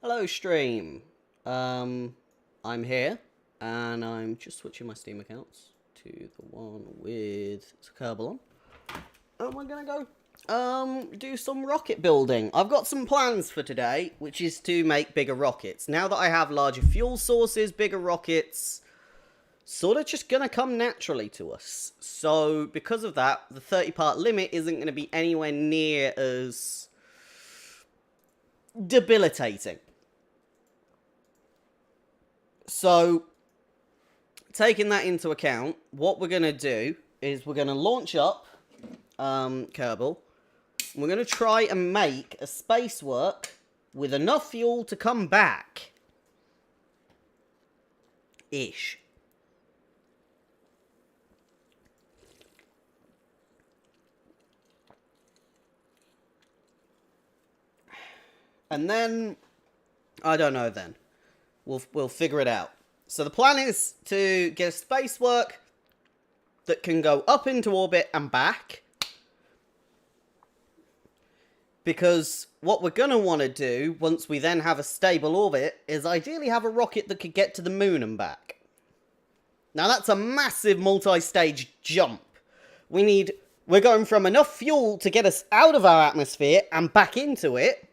Hello, stream. I'm here, and I'm just switching my Steam accounts to the one with Kerbal on. And we're gonna go, do some rocket building. I've got some plans for today, which is to make bigger rockets. Now that I have larger fuel sources, bigger rockets sort of just gonna come naturally to us. So, because of that, the 30-part limit isn't gonna be anywhere near as debilitating. So, taking that into account, what we're going to do is we're going to launch up Kerbal. We're going to try and make a space work with enough fuel to come back. Ish. And then, I don't know then. We'll figure it out. So the plan is to get a space work that can go up into orbit and back. Because what we're going to want to do, once we then have a stable orbit, is ideally have a rocket that could get to the moon and back. Now that's a massive multi-stage jump. We're going from enough fuel to get us out of our atmosphere and back into it,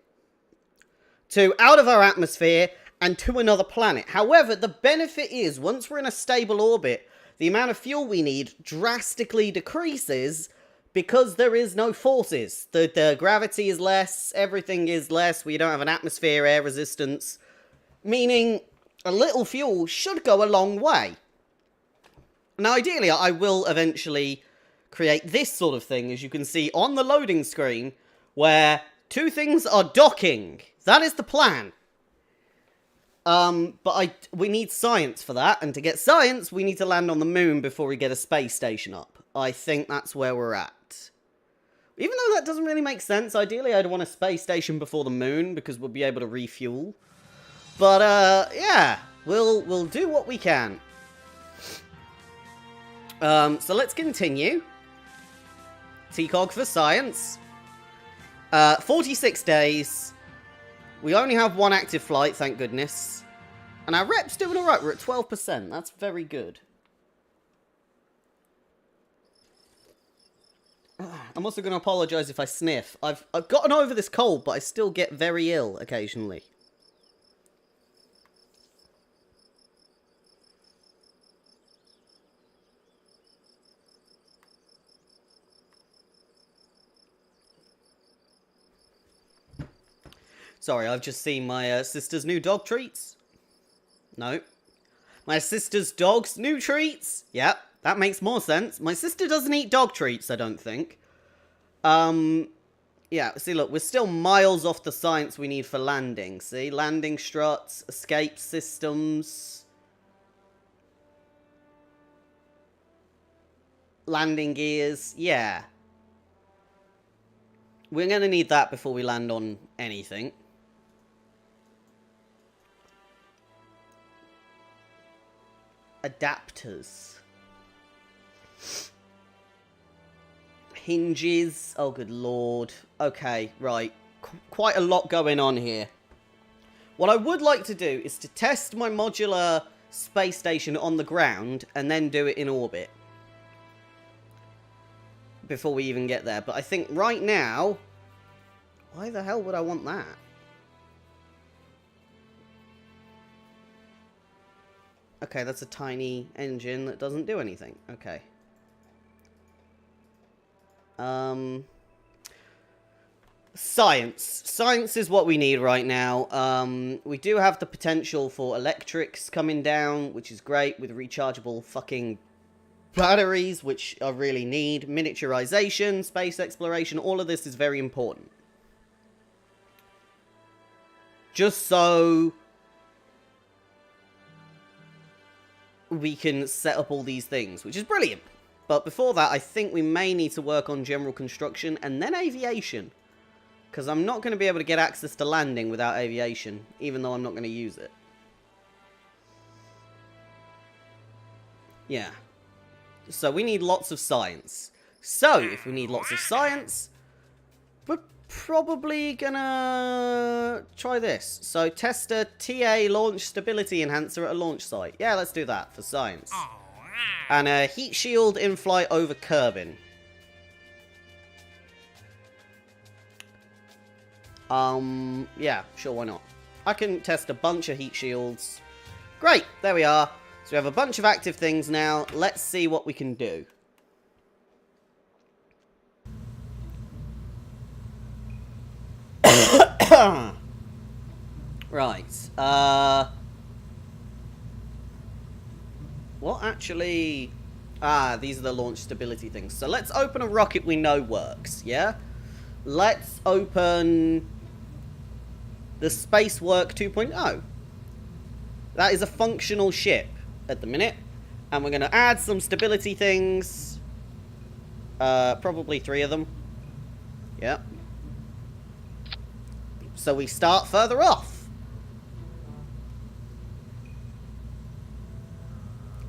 to out of our atmosphere and to another planet. However, the benefit is, once we're in a stable orbit, the amount of fuel we need drastically decreases because there is no forces. The gravity is less, everything is less, we don't have an atmosphere, air resistance, meaning a little fuel should go a long way. Now, ideally, I will eventually create this sort of thing, as you can see on the loading screen, where two things are docking. That is the plan. But we need science for that, and to get science, we need to land on the moon before we get a space station up. I think that's where we're at. Even though that doesn't really make sense, ideally I'd want a space station before the moon, because we'll be able to refuel. But, yeah, we'll do what we can. So let's continue. TCOG for science. 46 days. We only have one active flight, thank goodness. And our rep's doing alright, we're at 12%. That's very good. I'm also going to apologise if I sniff. I've gotten over this cold, but I still get very ill occasionally. Sorry, I've just seen my sister's new dog treats. No. My sister's dog's new treats. Yep, that makes more sense. My sister doesn't eat dog treats, I don't think. Yeah, see, look, we're still miles off the science we need for landing. See, landing struts, escape systems, landing gears. Yeah. We're going to need that before we land on anything. Adapters. Hinges. Oh, good lord. Okay, right. Quite a lot going on here. What I would like to do is to test my modular space station on the ground and then do it in orbit. Before we even get there. But I think right now... Why the hell would I want that? Okay, that's a tiny engine that doesn't do anything. Okay. Science. Science is what we need right now. We do have the potential for electrics coming down, which is great, with rechargeable fucking batteries, which I really need. Miniaturization, space exploration, all of this is very important. Just so we can set up all these things, which is brilliant. But before that, I think we may need to work on general construction and then aviation. Because I'm not going to be able to get access to landing without aviation, even though I'm not going to use it. Yeah. So we need lots of science. So, if we need lots of science, we're probably gonna try this. So, test a TA launch stability enhancer at a launch site. Yeah, let's do that for science. And a heat shield in flight over Kerbin. Yeah, sure, why not? I can test a bunch of heat shields. Great, there we are. So we have a bunch of active things now. Let's see what we can do. Right, what actually... Ah, these are the launch stability things. So let's open a rocket we know works, yeah? Let's open the Spacework 2.0. That is a functional ship at the minute. And we're going to add some stability things. Probably 3 of them. Yep. So we start further off.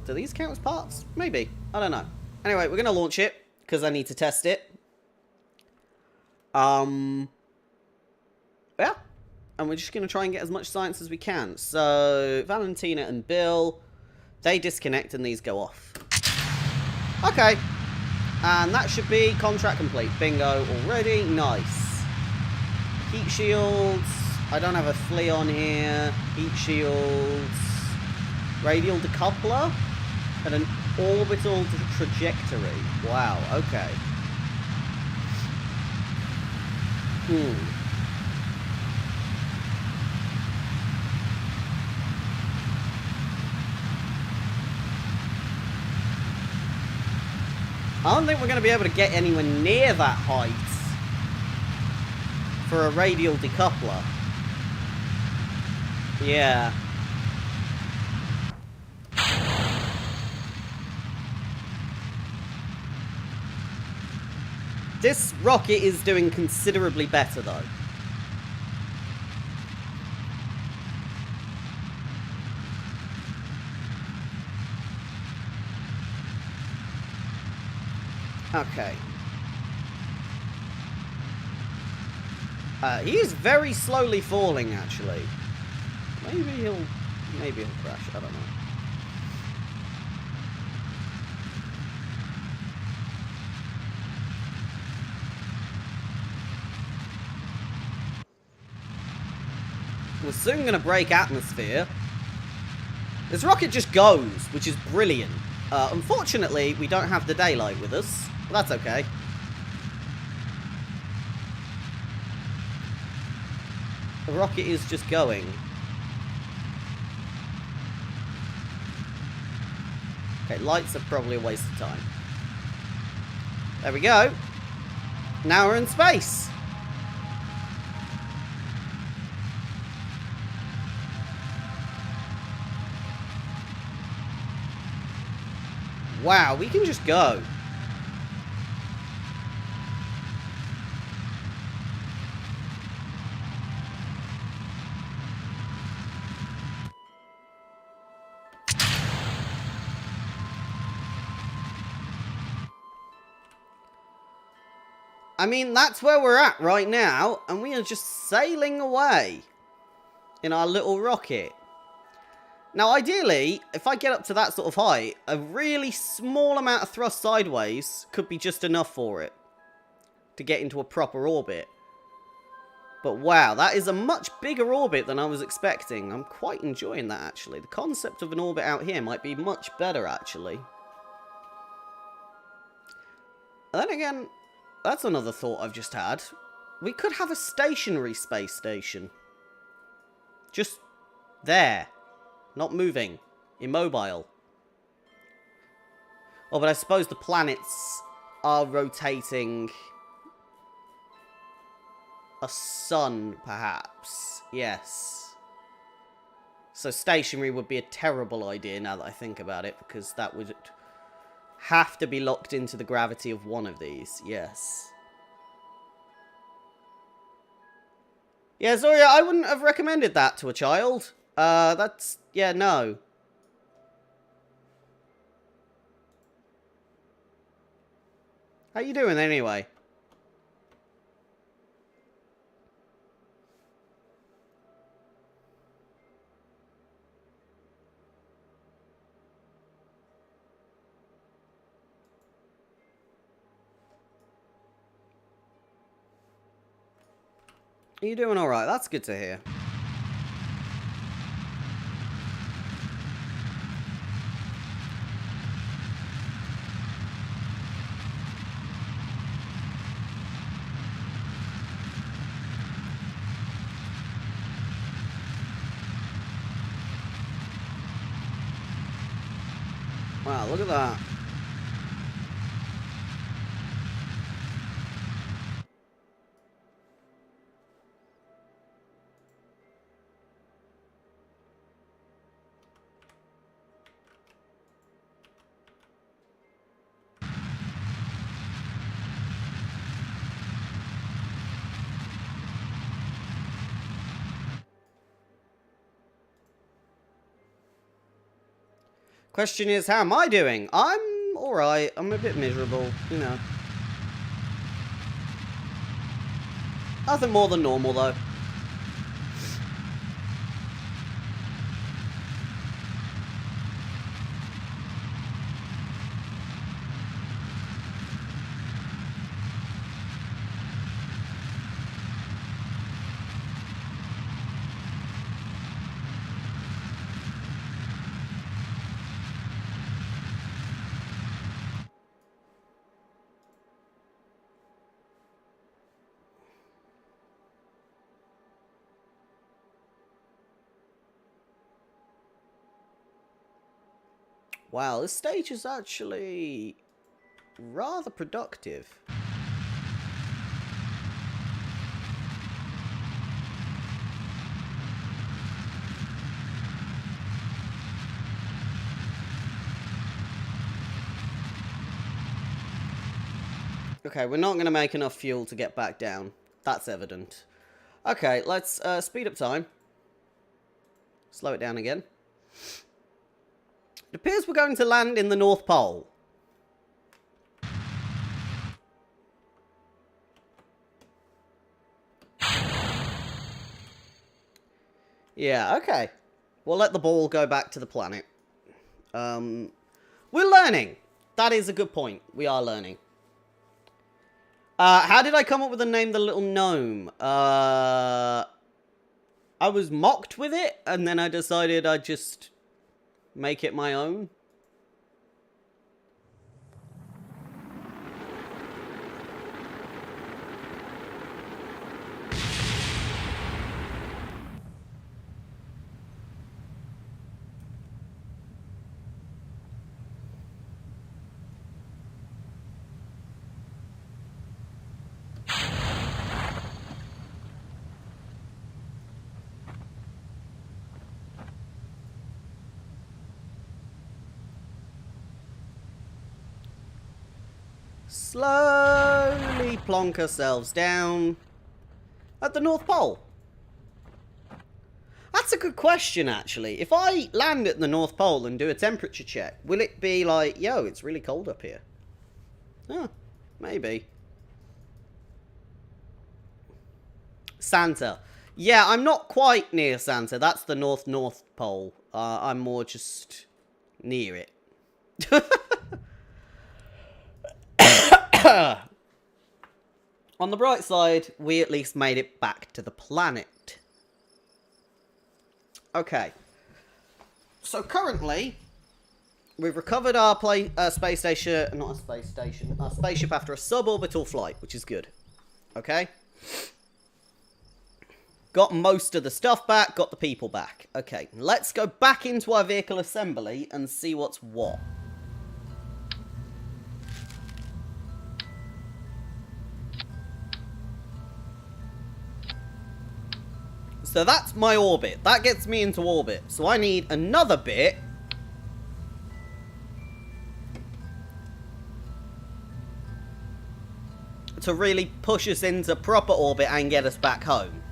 Do these count as parts? Maybe. I don't know. Anyway, we're going to launch it, because I need to test it. Yeah. And we're just going to try and get as much science as we can. So, Valentina and Bill, they disconnect and these go off. Okay. And that should be contract complete. Bingo already. Nice. Heat shields. I don't have a flea on here. Heat shields. Radial decoupler. And an orbital trajectory. Wow, okay. I don't think we're going to be able to get anywhere near that height for a radial decoupler. Yeah. This rocket is doing considerably better, though. Okay. He is very slowly falling, actually. Maybe he'll crash. I don't know. We're soon going to break atmosphere. This rocket just goes, which is brilliant. Unfortunately, we don't have the daylight with us. But that's okay. The rocket is just going. Okay, lights are probably a waste of time. There we go. Now we're in space. Wow, we can just go. I mean, that's where we're at right now, and we are just sailing away in our little rocket. Now, ideally, if I get up to that sort of height, a really small amount of thrust sideways could be just enough for it to get into a proper orbit. But wow, that is a much bigger orbit than I was expecting. I'm quite enjoying that, actually. The concept of an orbit out here might be much better, actually. And then again, that's another thought I've just had. We could have a stationary space station. Just there. Not moving. Immobile. Oh, but I suppose the planets are rotating a sun, perhaps. Yes. So stationary would be a terrible idea now that I think about it, because that would have to be locked into the gravity of one of these. Yes. Yeah, sorry, I wouldn't have recommended that to a child. That's... yeah, no. How you doing, anyway? You're doing alright, that's good to hear. Wow, look at that. Question is, how am I doing? I'm alright. I'm a bit miserable, you know. Nothing more than normal, though. Wow, this stage is actually rather productive. Okay, we're not going to make enough fuel to get back down. That's evident. Okay, let's speed up time. Slow it down again. It appears we're going to land in the North Pole. Yeah, okay. We'll let the ball go back to the planet. We're learning. That is a good point. We are learning. How did I come up with the name The Little Gnome? I was mocked with it, and then I decided I'd just make it my own. Slowly plonk ourselves down at the North Pole. That's a good question, actually. If I land at the North Pole and do a temperature check, will it be like, yo, it's really cold up here? Oh, maybe. Santa. Yeah, I'm not quite near Santa. That's the North Pole. I'm more just near it. On the bright side, we at least made it back to the planet. Okay. So currently, we've recovered our space station, not a space station, our spaceship after a suborbital flight, which is good. Okay? Got most of the stuff back, got the people back. Okay, let's go back into our vehicle assembly and see what's what. So that's my orbit. That gets me into orbit. So I need another bit to really push us into proper orbit and get us back home.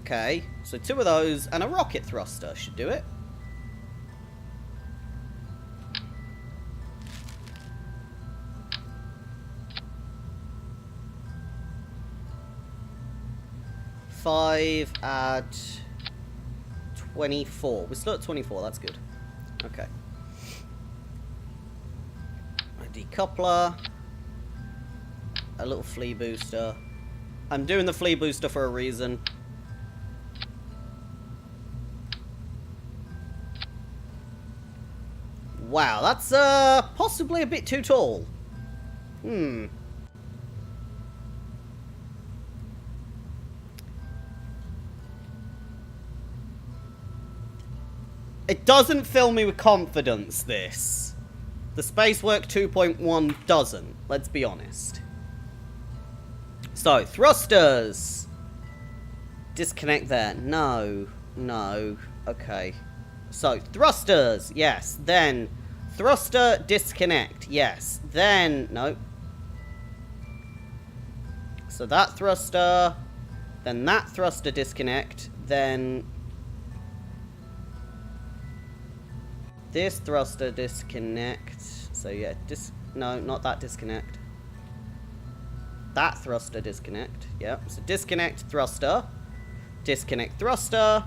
Okay, so 2 of those and a rocket thruster should do it. Five at 24. We're still at 24, that's good. Okay. Decoupler. A little flea booster. I'm doing the flea booster for a reason. Wow, that's possibly a bit too tall. It doesn't fill me with confidence, this. The Spacework 2.1 doesn't, let's be honest. So, thrusters. Disconnect there. No. No. Okay. So, thrusters. Yes. Then, thruster disconnect. Yes. Then, no. So, that thruster. Then, that thruster disconnect. Then, this thruster disconnect. So, yeah. No, not that disconnect. That thruster disconnect. Yep. So, disconnect thruster. Disconnect thruster.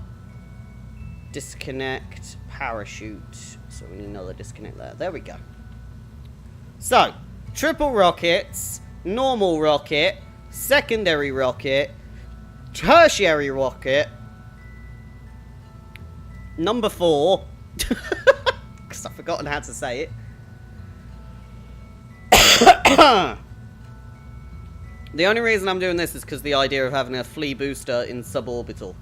Disconnect parachute. So we need another disconnect there. There we go. So, triple rockets, normal rocket, secondary rocket, tertiary rocket, number 4, because I've forgotten how to say it. The only reason I'm doing this is because the idea of having a flea booster in suborbital.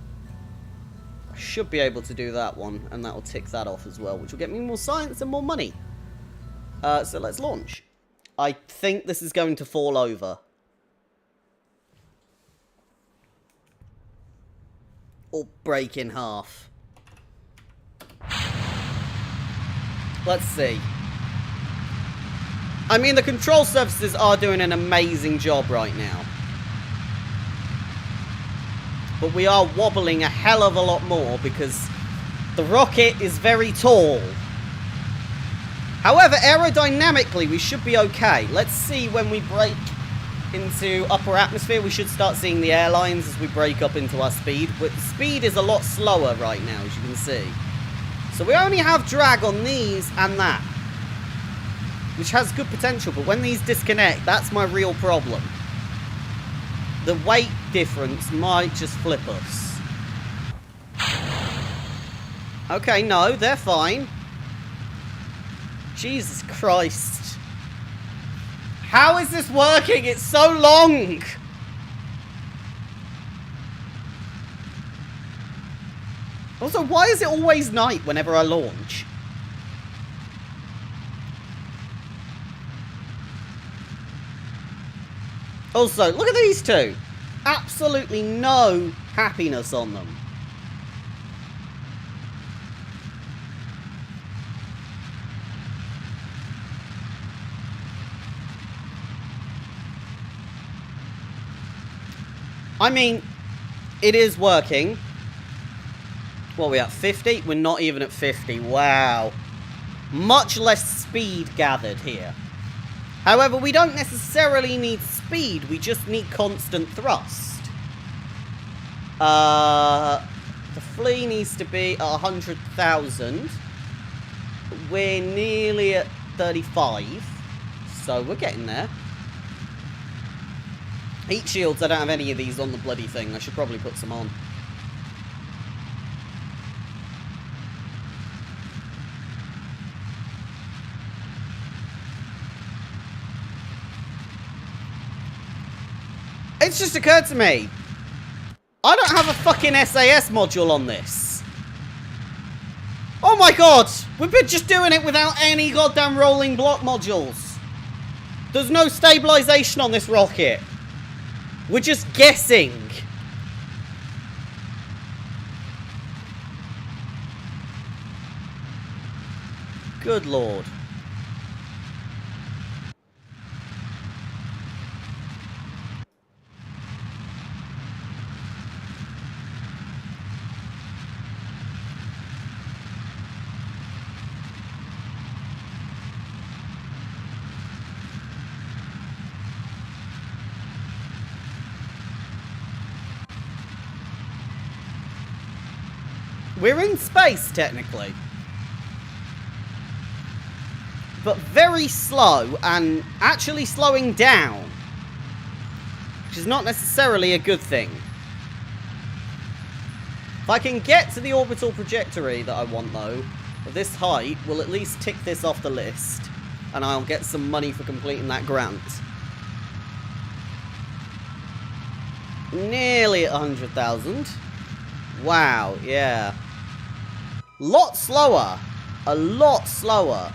I should be able to do that one, and that will tick that off as well, which will get me more science and more money. So let's launch. I think this is going to fall over. Or break in half. Let's see. I mean, the control surfaces are doing an amazing job right now. But we are wobbling a hell of a lot more because the rocket is very tall. However, aerodynamically, we should be okay. Let's see when we break into upper atmosphere. We should start seeing the airlines as we break up into our speed. But the speed is a lot slower right now, as you can see. So we only have drag on these and that, which has good potential. But when these disconnect, that's my real problem. The weight difference might just flip us. Okay, no, they're fine. Jesus Christ. How is this working? It's so long. Also, why is it always night whenever I launch? Also, look at these two. Absolutely no happiness on them. I mean, it is working. What are we at? 50? We're not even at 50. Wow. Much less speed gathered here. However, we don't necessarily need speed, we just need constant thrust. The flea needs to be at 100,000. We're nearly at 35, so we're getting there. Heat shields, I don't have any of these on the bloody thing. I should probably put some on. It's just occurred to me, I don't have a fucking SAS module on this. Oh my god! We've been just doing it without any goddamn rolling block modules. There's no stabilization on this rocket. We're just guessing. Good lord. We're in space, technically. but very slow and actually slowing down. Which is not necessarily a good thing. If I can get to the orbital trajectory that I want, though, of this height, we'll at least tick this off the list. And I'll get some money for completing that grant. Nearly 100,000. Wow, yeah. Lot slower. A lot slower.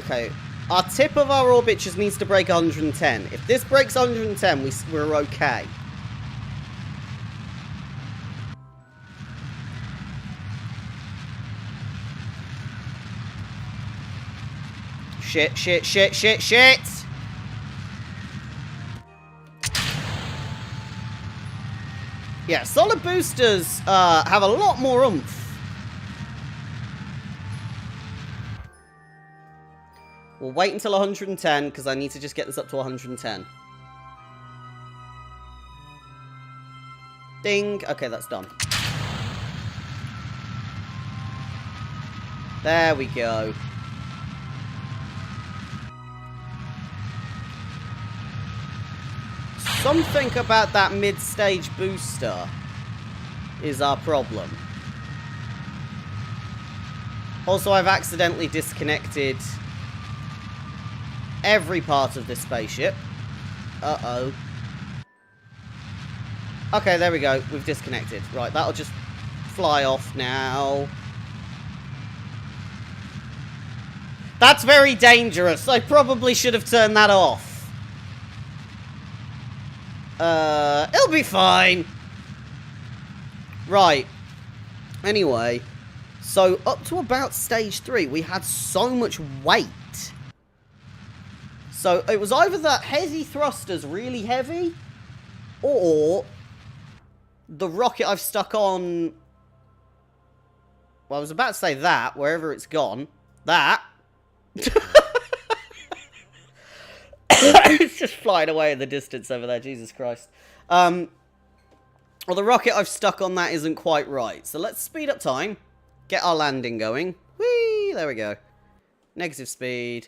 Okay, our tip of our orbit just needs to break 110. If this breaks 110, we're okay. Shit, shit, shit, shit, shit! Yeah, solid boosters have a lot more oomph. We'll wait until 110, because I need to just get this up to 110. Ding! Okay, that's done. There we go. Something about that mid-stage booster is our problem. Also, I've accidentally disconnected every part of this spaceship. Uh-oh. Okay, there we go. We've disconnected. Right, that'll just fly off now. That's very dangerous. I probably should have turned that off. It'll be fine. Right. Anyway, so up to about stage 3, we had so much weight. So it was either that heavy thruster's really heavy, or the rocket I've stuck on... Well, I was about to say that, wherever it's gone. That. It's just flying away in the distance over there, Jesus Christ. Well, the rocket I've stuck on that isn't quite right. So let's speed up time. Get our landing going. Whee! There we go. Negative speed.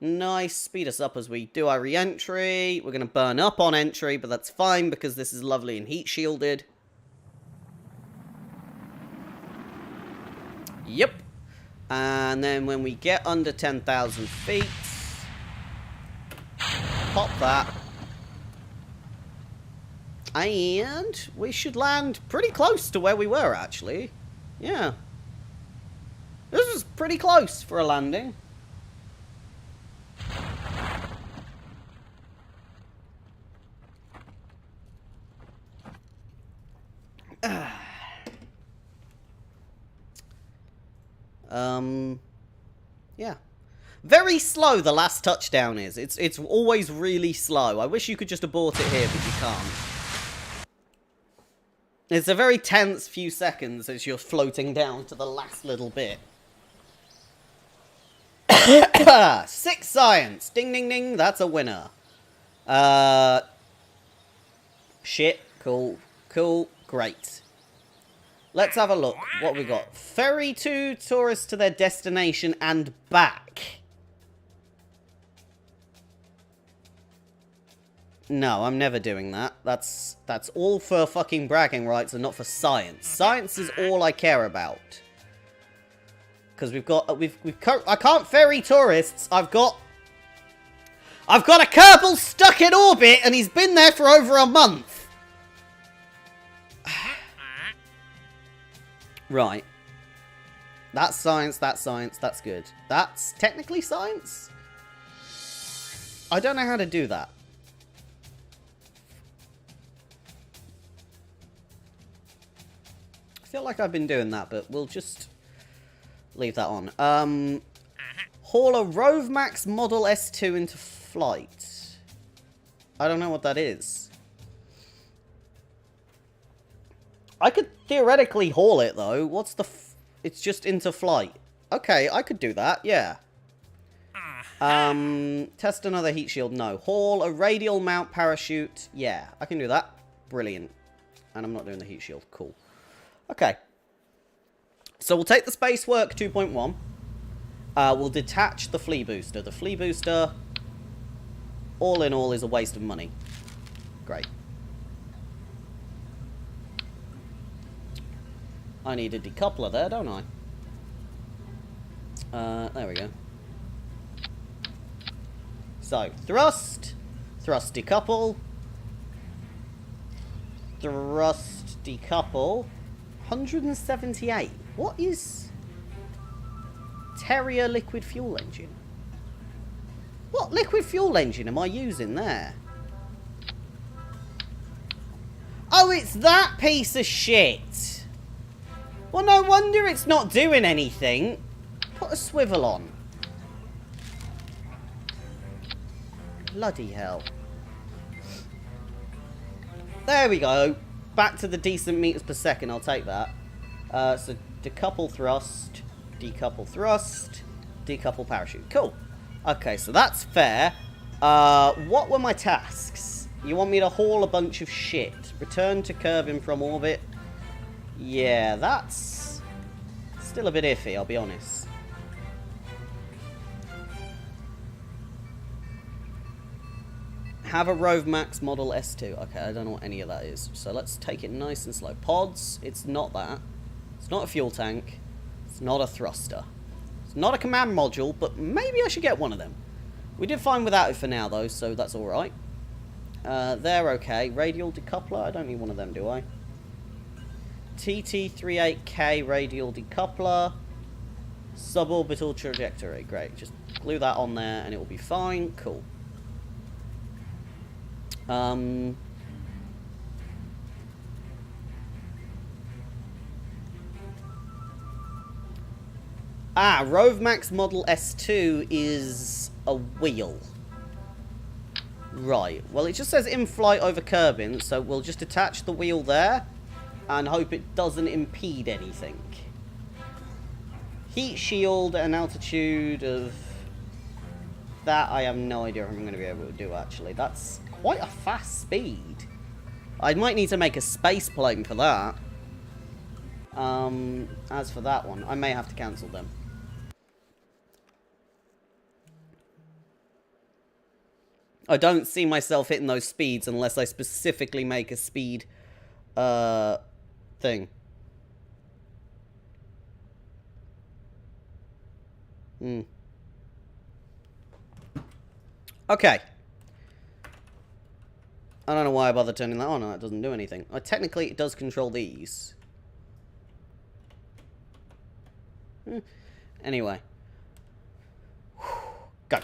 Nice. Speed us up as we do our re-entry. We're going to burn up on entry, but that's fine because this is lovely and heat shielded. Yep. And then when we get under 10,000 feet, pop that. And we should land pretty close to where we were, actually. Yeah. This was pretty close for a landing. Yeah. Very slow, the last touchdown is. It's always really slow. I wish you could just abort it here, but you can't. It's a very tense few seconds as you're floating down to the last little bit. 6 science. Ding, ding, ding. That's a winner. Shit. Cool. Cool. Great. Let's have a look. What we got? Ferry 2 tourists to their destination and back. No, I'm never doing that. That's all for fucking bragging rights and not for science. Science is all I care about. Because I can't ferry tourists. I've got a Kerbal stuck in orbit and he's been there for over a month. Right. That's science, that's good. That's technically science? I don't know how to do that. I feel like I've been doing that, but we'll just leave that on. Haul a Rovemax Model S2 into flight. I don't know what that is. I could theoretically haul it, though. What's the... It's just into flight. Okay, I could do that, yeah. Test another heat shield. No. Haul a radial mount parachute. Yeah, I can do that. Brilliant. And I'm not doing the heat shield. Cool. Okay. So we'll take the space work 2.1. We'll detach the flea booster. The flea booster, all in all, is a waste of money. Great. I need a decoupler there, don't I? There we go. So, thrust decouple, thrust decouple, 178. What is Terrier liquid fuel engine? What liquid fuel engine am I using there? Oh, it's that piece of shit. Well, no wonder it's not doing anything. Put a swivel on. Bloody hell. There we go. Back to the decent meters per second. I'll take that. So decouple thrust, decouple thrust, decouple parachute. Cool. Okay, so that's fair. What were my tasks? You want me to haul a bunch of shit. Return to Kerbin from orbit. Yeah, that's still a bit iffy, I'll be honest. Have a Rove Max Model S2. Okay, I don't know what any of that is. So let's take it nice and slow. Pods, it's not that. It's not a fuel tank. It's not a thruster. It's not a command module, but maybe I should get one of them. We did fine without it for now, though, so that's alright. They're okay. Radial decoupler, I don't need one of them, do I? TT38K radial decoupler. Suborbital trajectory. Great. Just glue that on there and it will be fine. Cool. Rove Max Model S2 is a wheel. Right. Well, it just says in flight over Kerbin, so we'll just attach the wheel there and hope it doesn't impede anything. Heat shield at an altitude of... That I have no idea if I'm going to be able to do, actually. That's quite a fast speed. I might need to make a space plane for that. As for that one, I may have to cancel them. I don't see myself hitting those speeds unless I specifically make a speed thing. Okay. I don't know why I bother turning that on. It doesn't do anything. Technically, it does control these. Anyway. Go.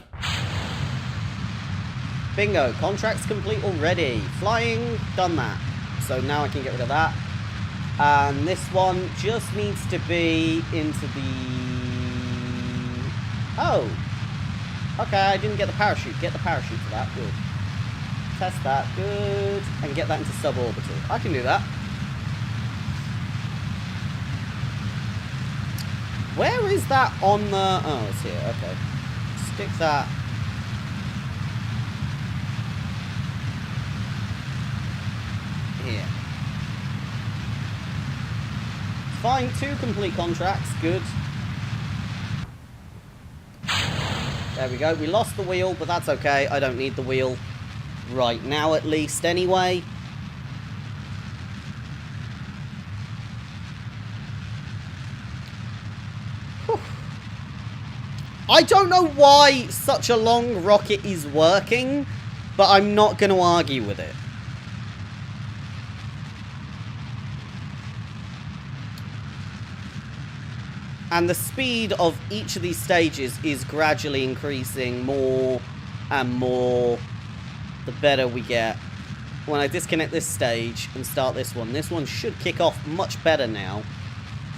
Bingo. Contract's complete already. Flying. Done that. So now I can get rid of that. And this one just needs to be into the... Oh. Okay, I didn't get the parachute. Get the parachute for that. Good. Test that. Good. And get that into suborbital. I can do that. Where is that on the... Oh, it's here. Okay. Stick that... here. Fine, 2 complete contracts. Good. There we go. We lost the wheel, but that's okay. I don't need the wheel right now, at least, anyway. Whew. I don't know why such a long rocket is working, but I'm not going to argue with it. And the speed of each of these stages is gradually increasing more and more the better we get. When I disconnect this stage and start this one should kick off much better now.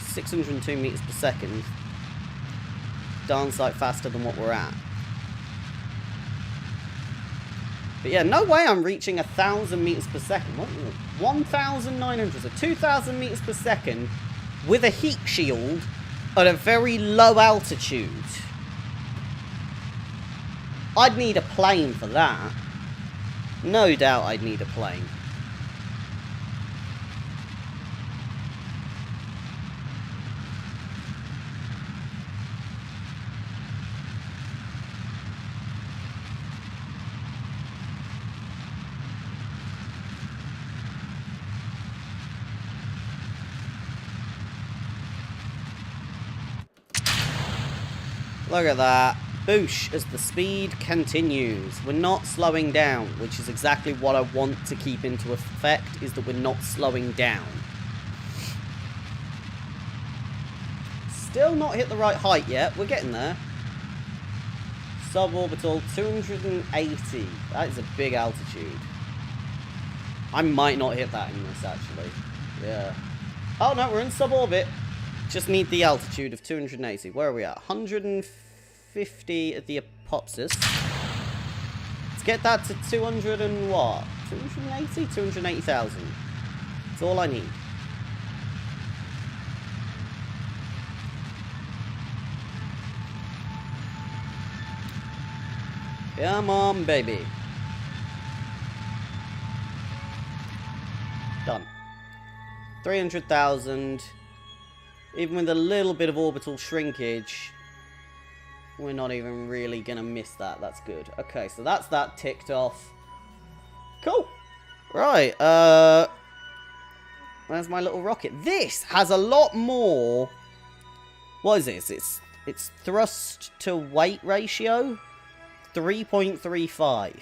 602 meters per second. Darn sight faster than what we're at. But yeah, no way I'm reaching 1,000 meters per second. What? 1,900, so 2,000 meters per second with a heat shield at a very low altitude. I'd need a plane for that. No doubt I'd need a plane. Look at that. Boosh as the speed continues. We're not slowing down, which is exactly what I want to keep into effect, is that we're not slowing down. Still not hit the right height yet. We're getting there. Suborbital 280. That is a big altitude. I might not hit that in this, actually. Yeah. Oh, no, we're in suborbit. Just need the altitude of 280. Where are we at? 150 at the apopsis. Let's get that to 200 and what? 280? 280,000. That's all I need. Come on, baby. Done. 300,000. Even with a little bit of orbital shrinkage, we're not even really going to miss that. That's good. Okay, so that's that ticked off. Cool. Right, where's my little rocket? This has a lot more... What is this? It's thrust to weight ratio? 3.35.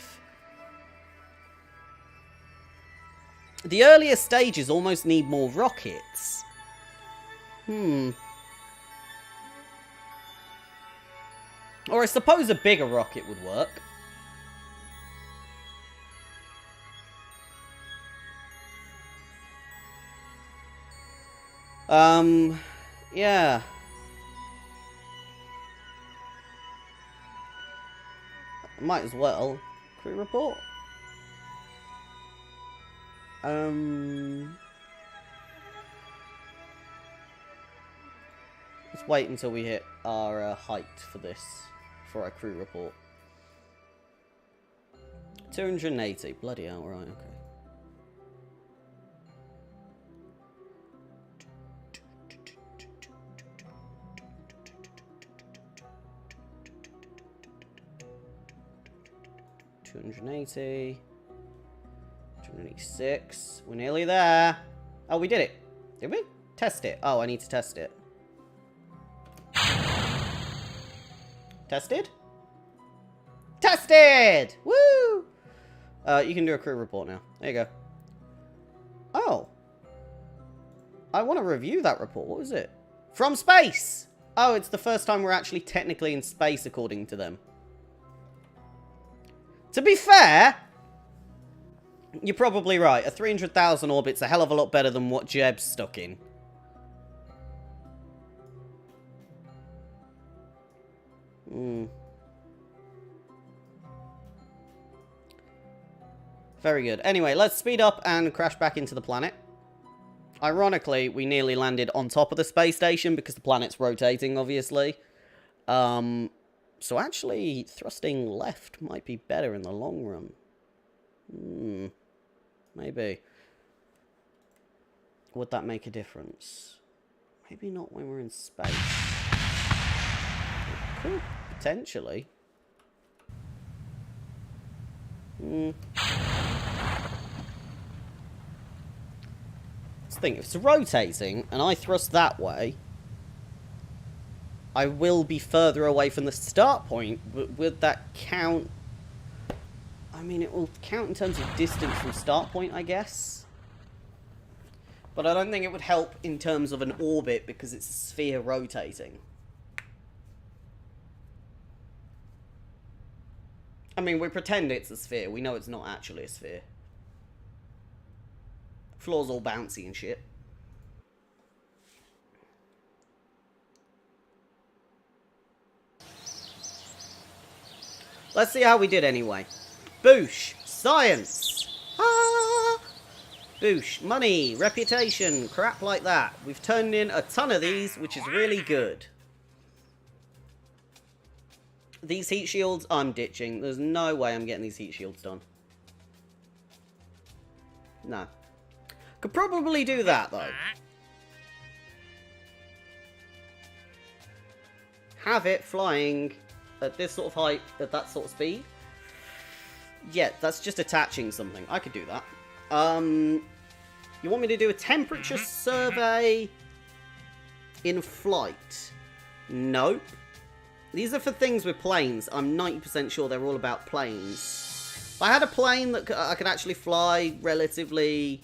The earlier stages almost need more rockets. Or I suppose a bigger rocket would work. Yeah. Might as well. Crew report. Let's wait until we hit our height for this, for our crew report. 280. Bloody hell, right, okay. $280. 286. We're nearly there. Oh, we did it. Did we? Test it. Oh, I need to test it. Tested? Tested! Woo! You can do a crew report now. There you go. Oh. I want to review that report. What was it? From space! Oh, it's the first time we're actually technically in space, according to them. To be fair, you're probably right. A 300,000 orbit's a hell of a lot better than what Jeb's stuck in. Very good. Anyway, let's speed up and crash back into the planet. Ironically, we nearly landed on top of the space station because the planet's rotating, obviously. So actually, thrusting left might be better in the long run. Maybe. Would that make a difference? Maybe not when we're in space. It could, potentially. Let's think, if it's rotating and I thrust that way, I will be further away from the start point. Would that count? I mean, it will count in terms of distance from start point, I guess. But I don't think it would help in terms of an orbit because it's a sphere rotating. I mean, we pretend it's a sphere. We know it's not actually a sphere. Floor's all bouncy and shit. Let's see how we did anyway. Boosh. Science. Ah. Boosh. Money. Reputation. Crap like that. We've turned in a ton of these, which is really good. These heat shields, I'm ditching. There's no way I'm getting these heat shields done. No. Could probably do that, though. Have it flying at this sort of height, at that sort of speed. Yeah, that's just attaching something. I could do that. You want me to do a temperature survey in flight? Nope. These are for things with planes. I'm 90% sure they're all about planes. If I had a plane that I could actually fly relatively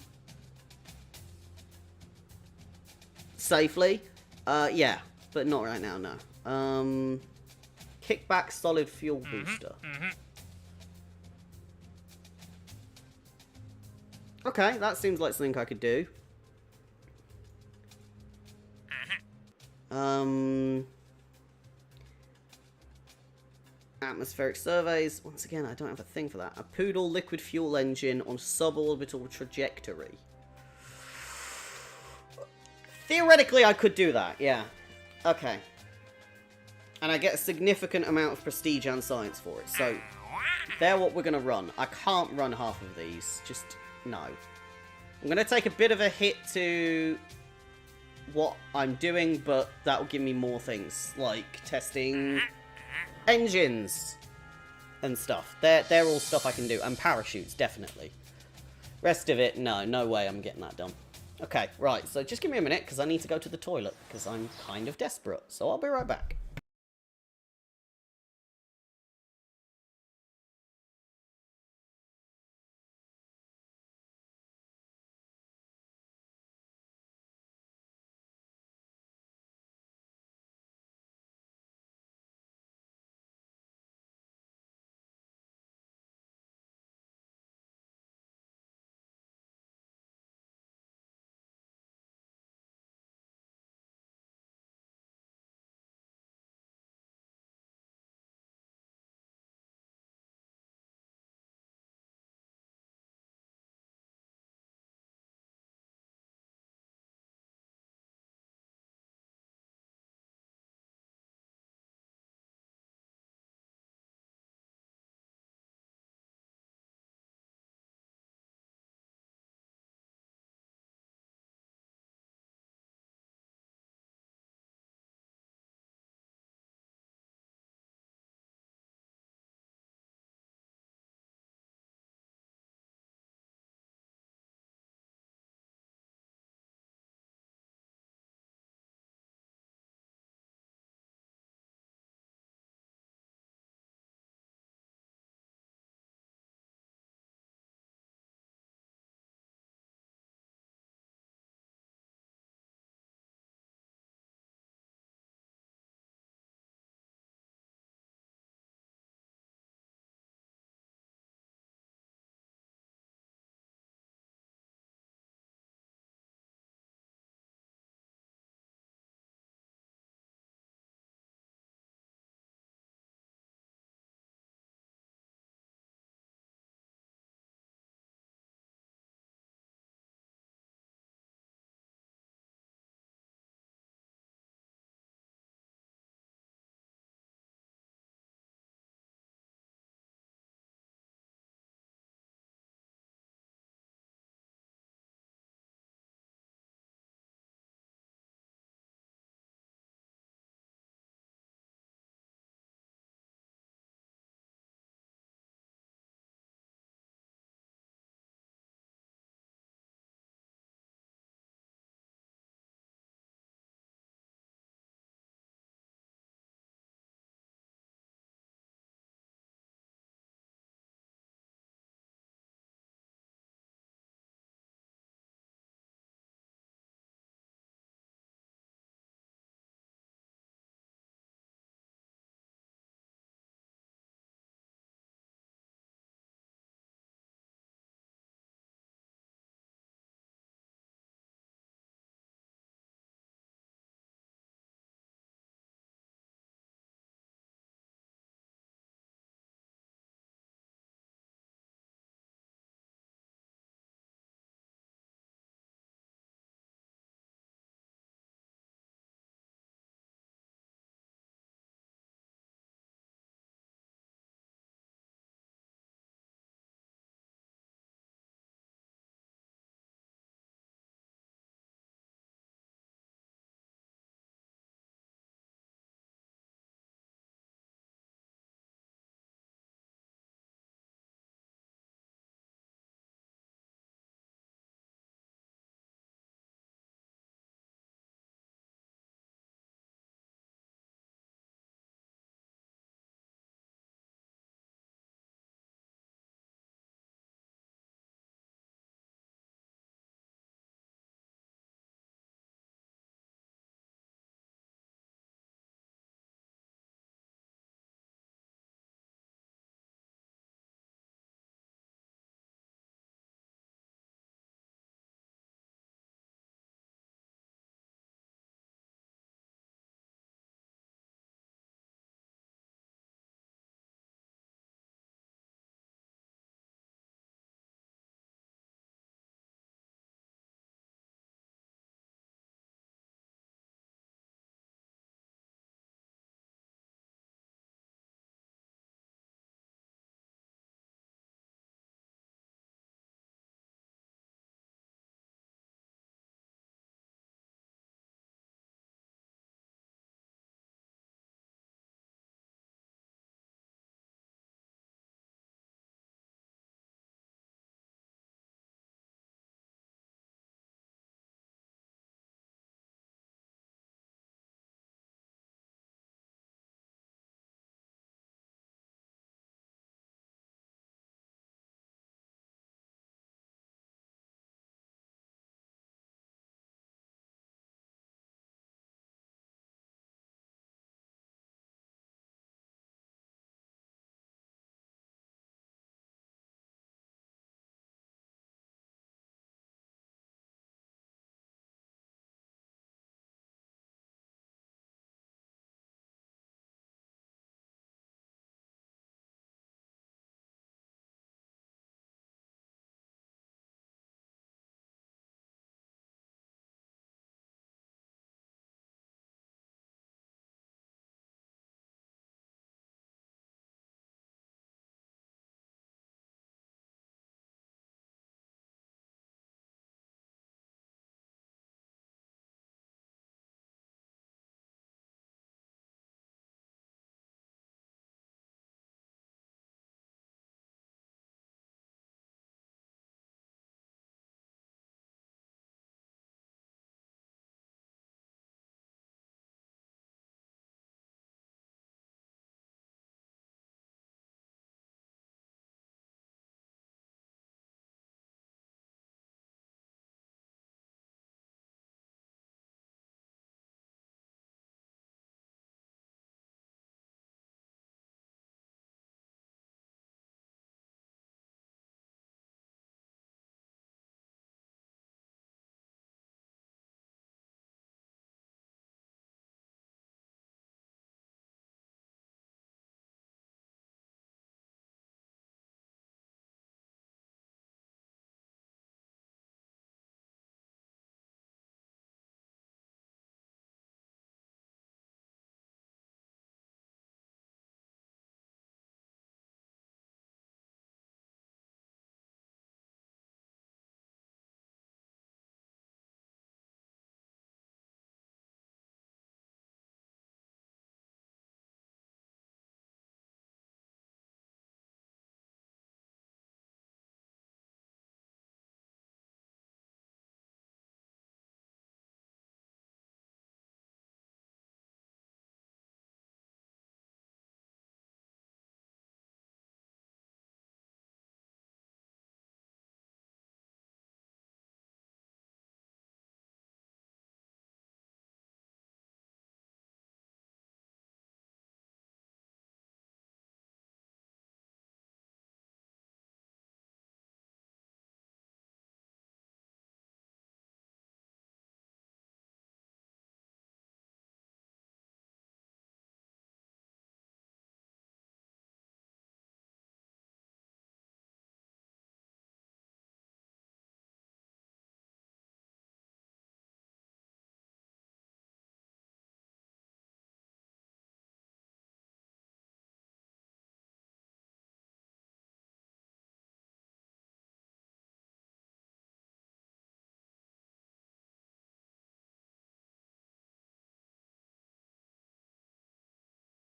safely, yeah. But not right now, no. Kickback solid fuel booster. Okay, that seems like something I could do. Atmospheric surveys. Once again, I don't have a thing for that. A Poodle liquid fuel engine on suborbital trajectory. Theoretically, I could do that, yeah. Okay. And I get a significant amount of prestige and science for it, so they're what we're going to run. I can't run half of these, just no. I'm going to take a bit of a hit to what I'm doing, but that will give me more things, like testing engines and stuff. They're all stuff I can do, and parachutes, definitely. Rest of it, no way I'm getting that done. Okay, right, so just give me a minute, because I need to go to the toilet, because I'm kind of desperate, so I'll be right back.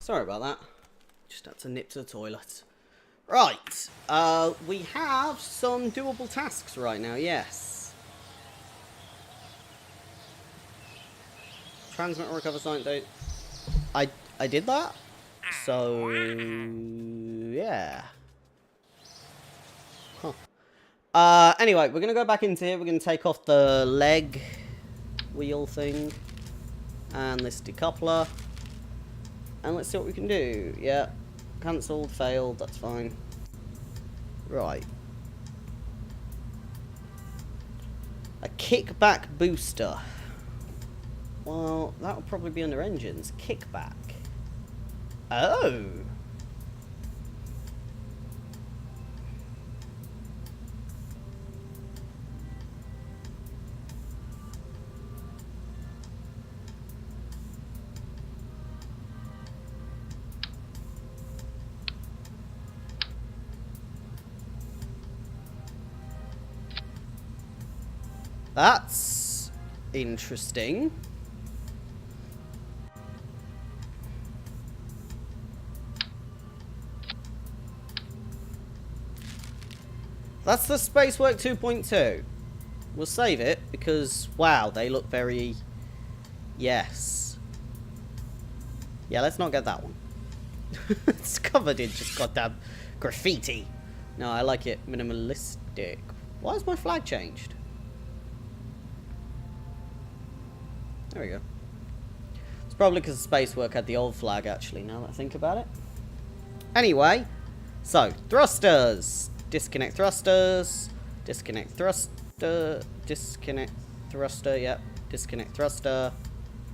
Sorry about that. Just had to nip to the toilet. Right. We have some doable tasks right now, yes. Transmit or recover site date. I did that? So... yeah. Huh. Anyway, we're going to go back into here. We're going to take off the leg wheel thing. And this decoupler. And let's see what we can do. Yeah. Cancelled, failed, that's fine. Right. A kickback booster. Well, that would probably be under engines. Kickback. Oh! That's interesting. That's the Spacework 2.2. We'll save it because, wow, they look very... yes. Yeah, let's not get that one. It's covered in just goddamn graffiti. No, I like it minimalistic. Why has my flag changed? There we go. It's probably because Spacework had the old flag, actually, now that I think about it. Anyway, so, thrusters. Disconnect thrusters. Disconnect thruster. Disconnect thruster, yep. Disconnect thruster.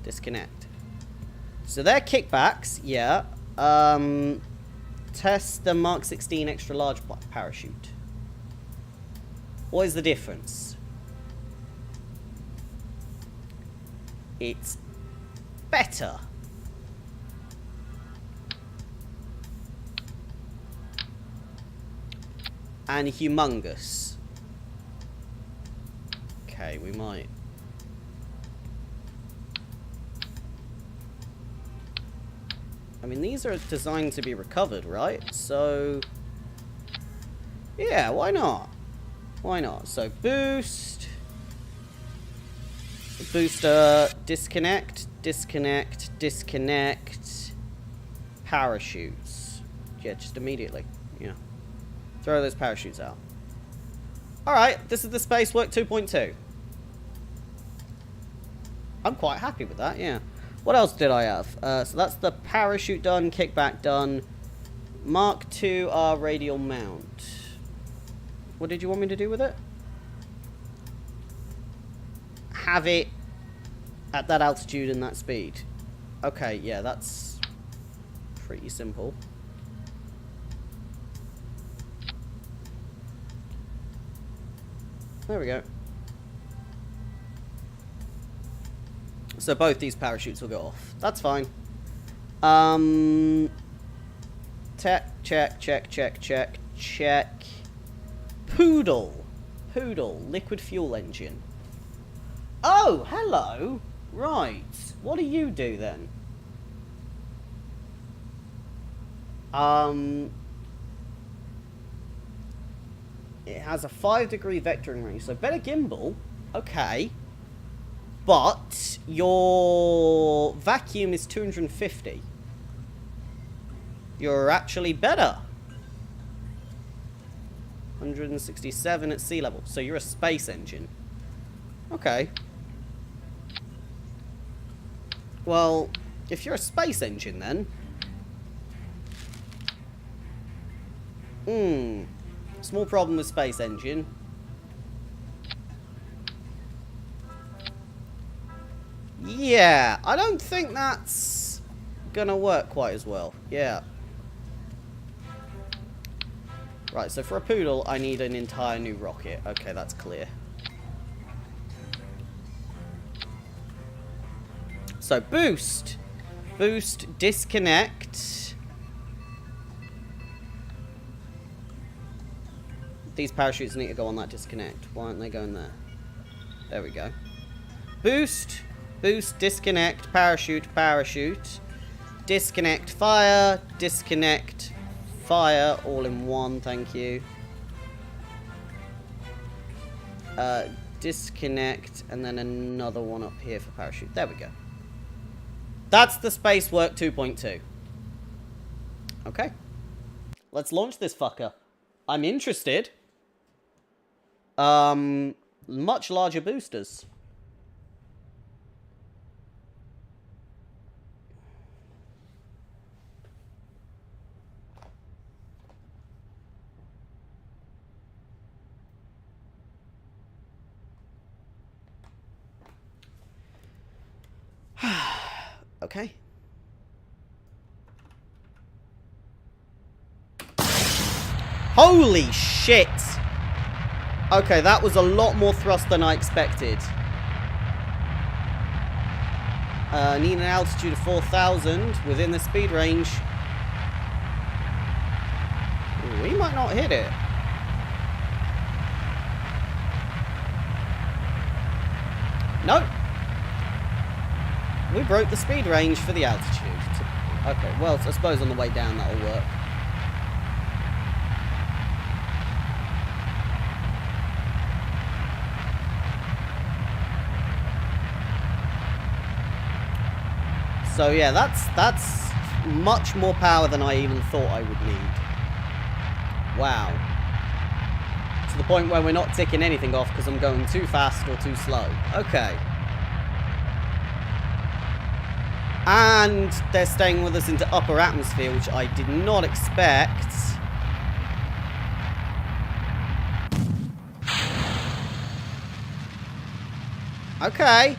Disconnect. So they're kickbacks, yeah. Test the Mark 16 extra large parachute. What is the difference? It's better. And humongous. Okay, we might. I mean, these are designed to be recovered, right? So, yeah, why not? Why not? So, boost. Booster, disconnect, disconnect, disconnect. Parachutes. Yeah, just immediately. Yeah. Throw those parachutes out. Alright, this is the Spacework 2.2. I'm quite happy with that, yeah. What else did I have? So that's the parachute done, kickback done. Mark II radial mount. What did you want me to do with it? Have it at that altitude and that speed. Okay, yeah, that's pretty simple. There we go. So both these parachutes will go off. That's fine. Check, check, check, check, check, check. Poodle. Poodle. Liquid fuel engine. Oh, hello. Right. What do you do then? It has a 5-degree vectoring range, so better gimbal. Okay. But your vacuum is 250. You're actually better. 167 at sea level. So you're a space engine. Okay. Well, if you're a space engine then... Small problem with space engine. Yeah, I don't think that's gonna work quite as well. Yeah. Right, so for a poodle, I need an entire new rocket. Okay, that's clear. So, boost. Boost, disconnect. These parachutes need to go on that disconnect. Why aren't they going there? There we go. Boost. Boost, disconnect, parachute, parachute. disconnect, fire, all in one, thank you. Disconnect, and then another one up here for parachute. There we go. That's the Spacework 2.2. Okay. Let's launch this fucker. I'm interested. Much larger boosters. Okay. Holy shit! Okay, that was a lot more thrust than I expected. Need an altitude of 4,000 within the speed range. We might not hit it. Nope. We broke the speed range for the altitude. Okay, well, I suppose on the way down that'll work. So yeah, that's much more power than I even thought I would need. Wow. To the point where we're not ticking anything off because I'm going too fast or too slow. Okay. And they're staying with us into upper atmosphere, which I did not expect. Okay.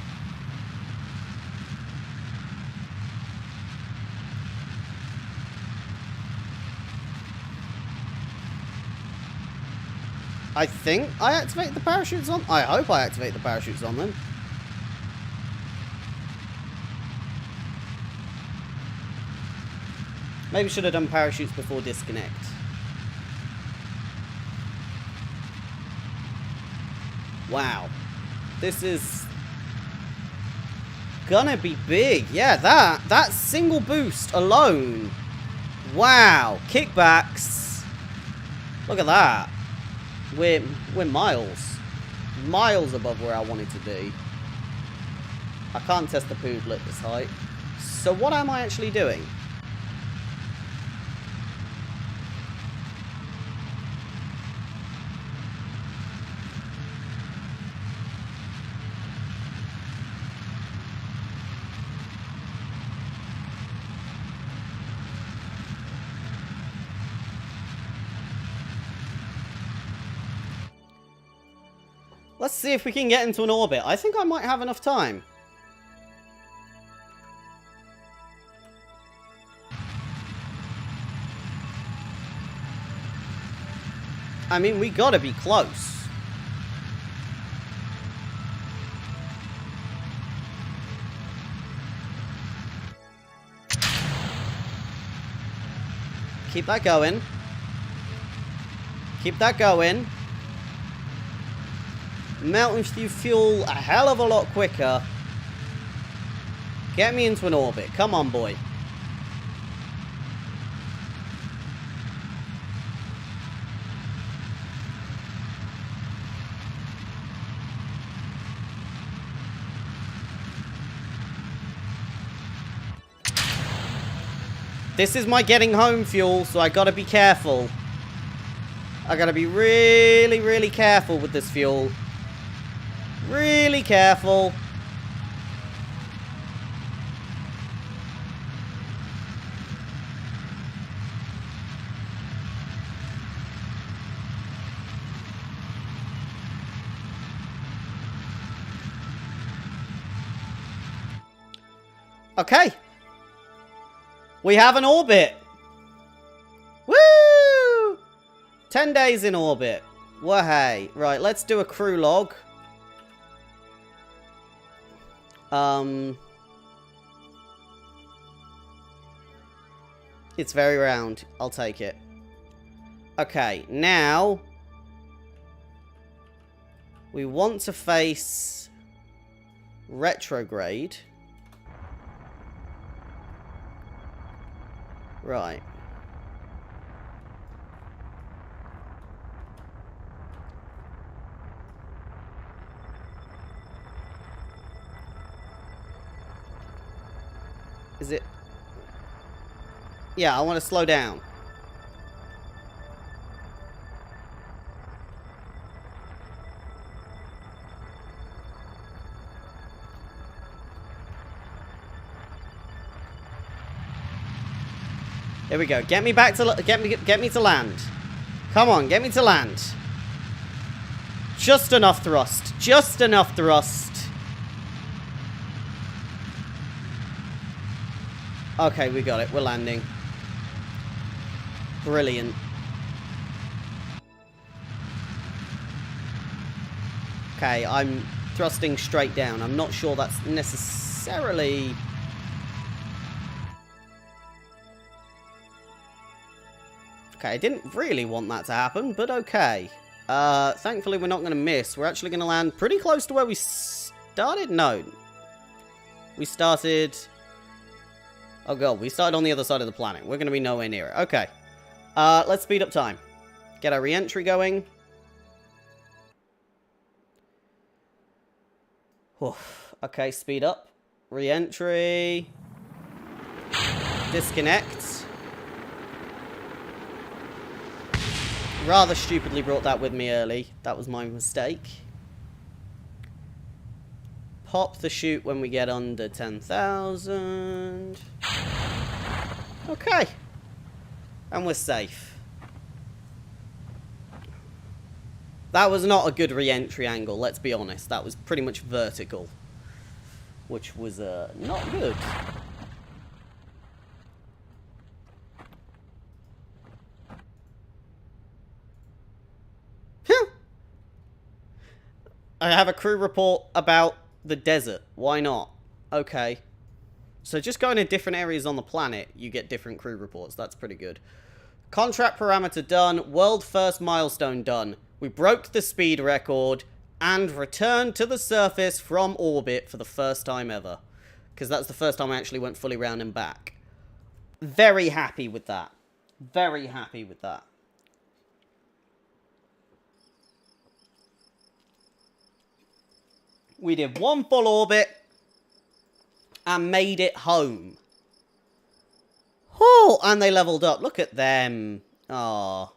I think I activate the parachutes on. I hope I activate the parachutes on them. Maybe should have done parachutes before disconnect. Wow. This is gonna be big. Yeah, that single boost alone. Wow. Kickbacks. Look at that. We're miles above where I wanted to be. I can't test the poodle at this height. So what am I actually doing? Let's see if we can get into an orbit. I think I might have enough time. I mean, we gotta be close. Keep that going. Keep that going. Melting through fuel a hell of a lot quicker. Get me into an orbit. Come on, boy. This is my getting home fuel, so I gotta be careful. I gotta be really, really careful with this fuel. Really careful. Okay. We have an orbit. Woo! 10 days in orbit. Wahey. Right, let's do a crew log. It's very round. I'll take it. Okay, now we want to face retrograde. Right. Is it? Yeah, I want to slow down. Here we go. Get me back to get me to land. Come on, get me to land. Just enough thrust. Just enough thrust. Okay, we got it. We're landing. Brilliant. Okay, I'm thrusting straight down. I'm not sure that's necessarily... Okay, I didn't really want that to happen, but okay. Thankfully we're not going to miss. We're actually going to land pretty close to where we started? No. We started... Oh god, we started on the other side of the planet. We're going to be nowhere near it. Okay. Let's speed up time. Get our re-entry going. Okay, speed up. Re-entry. Disconnect. Rather stupidly brought that with me early. That was my mistake. Pop the chute when we get under 10,000. Okay. And we're safe. That was not a good re-entry angle, let's be honest. That was pretty much vertical. Which was not good. I have a crew report about the desert. Why not? Okay. So just going to different areas on the planet, you get different crew reports. That's pretty good. Contract parameter done. World first milestone done. We broke the speed record and returned to the surface from orbit for the first time ever. Because that's the first time I actually went fully round and back. Very happy with that. Very happy with that. We did one full orbit and made it home. Oh, and they leveled up. Look at them. Aww.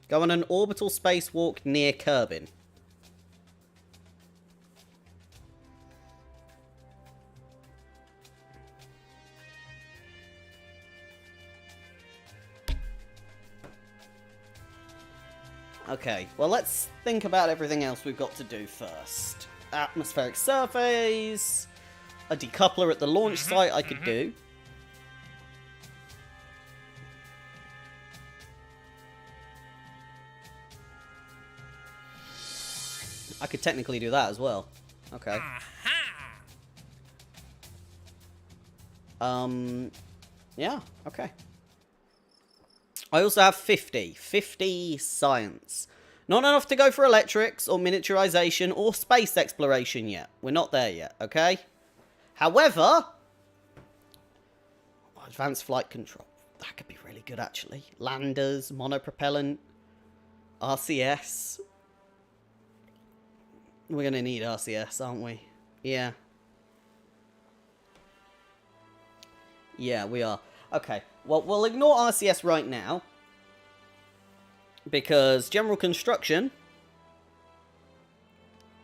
Go on an orbital spacewalk near Kerbal. Okay, well let's think about everything else we've got to do first. Atmospheric surveys, a decoupler at the launch site I could do. I could technically do that as well. Okay. Yeah, okay. I also have 50. 50 science. Not enough to go for electrics or miniaturization or space exploration yet. We're not there yet, okay? However, advanced flight control. That could be really good, actually. Landers, monopropellant, RCS. We're going to need RCS, aren't we? Yeah. Yeah, we are. Okay. Well, we'll ignore RCS right now. Because general construction,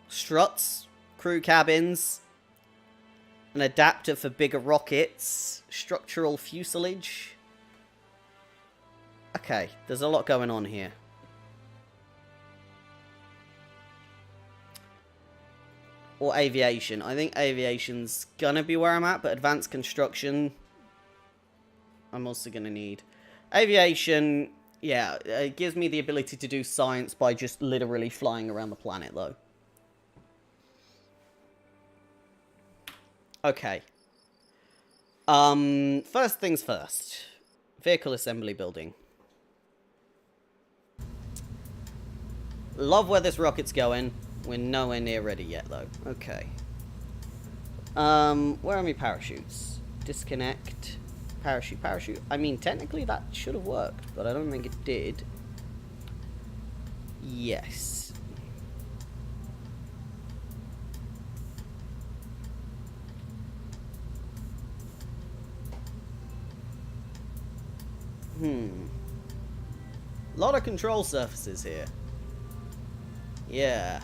struts, crew cabins, an adapter for bigger rockets, structural fuselage. Okay, there's a lot going on here. Or aviation. I think aviation's gonna be where I'm at, but advanced construction, I'm also gonna need. Aviation, yeah, it gives me the ability to do science by just literally flying around the planet, though. Okay. First things first. Vehicle assembly building. Love where this rocket's going. We're nowhere near ready yet, though. Okay. Where are my parachutes? Disconnect. Parachute, parachute. I mean, technically that should have worked, but I don't think it did. Yes. A lot of control surfaces here. Yeah.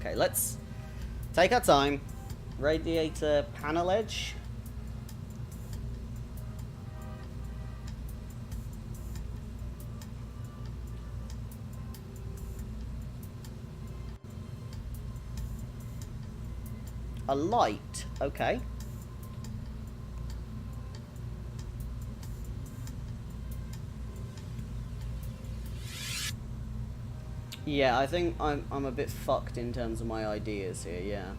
Okay, let's take our time. Radiator panel edge. A light, okay. Yeah, I think I'm a bit fucked in terms of my ideas here, yeah.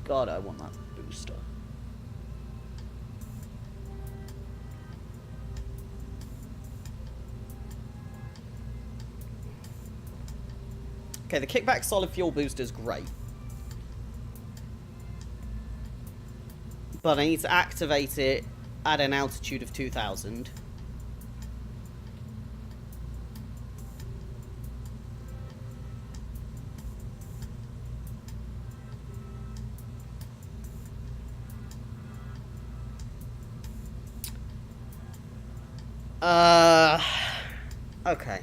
God, I want that booster. Okay, the kickback solid fuel booster is great. But I need to activate it at an altitude of 2,000. Okay.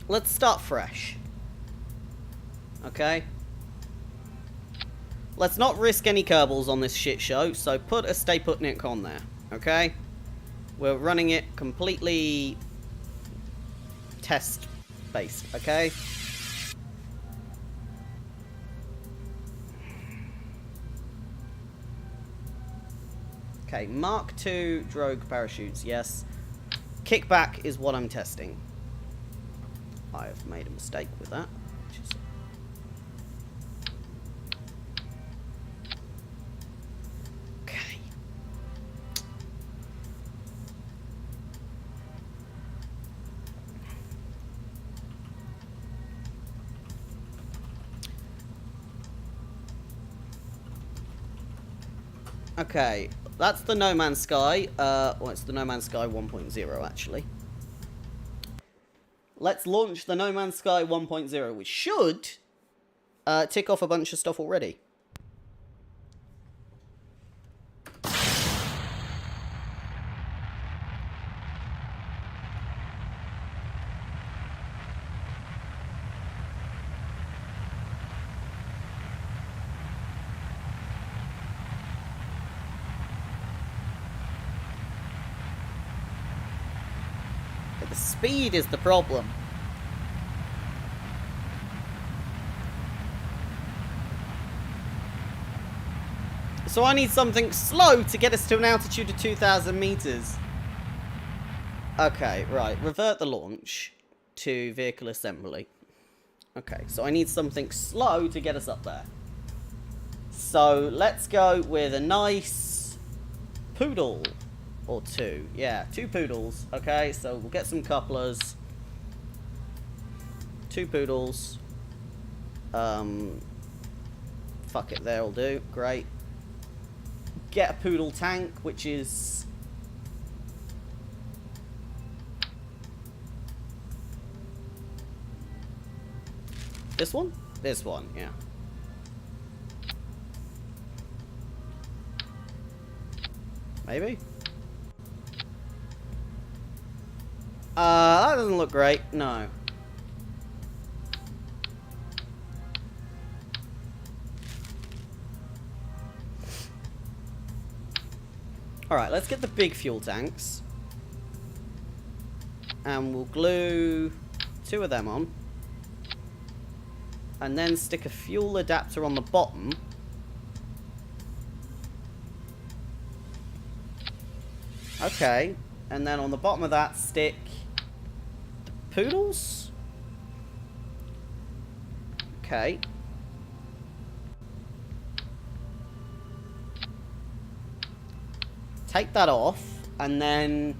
Let's start fresh. Okay? Let's not risk any Kerbals on this shit show, so put a Stay Put Nick on there. Okay? We're running it completely test-based, okay? Okay, Mark II drogue parachutes, yes. Kickback is what I'm testing. I've made a mistake with that. Okay. Okay, that's the No Man's Sky. Well, it's the No Man's Sky 1.0, actually. Let's launch the No Man's Sky 1.0, which should tick off a bunch of stuff already. But the speed is the problem. So I need something slow to get us to an altitude of 2,000 meters. Okay, right. Revert the launch to vehicle assembly. Okay, so I need something slow to get us up there. So let's go with a nice poodle or two. Yeah, 2 poodles. Okay, so we'll get some couplers. 2 poodles. Fuck it, there'll do. Great. Get a poodle tank, which is... this one? This one, yeah. Maybe? That doesn't look great. No. Alright, let's get the big fuel tanks. And we'll glue 2 of them on. And then stick a fuel adapter on the bottom. Okay. And then on the bottom of that, stick the poodles. Okay. take that off, and then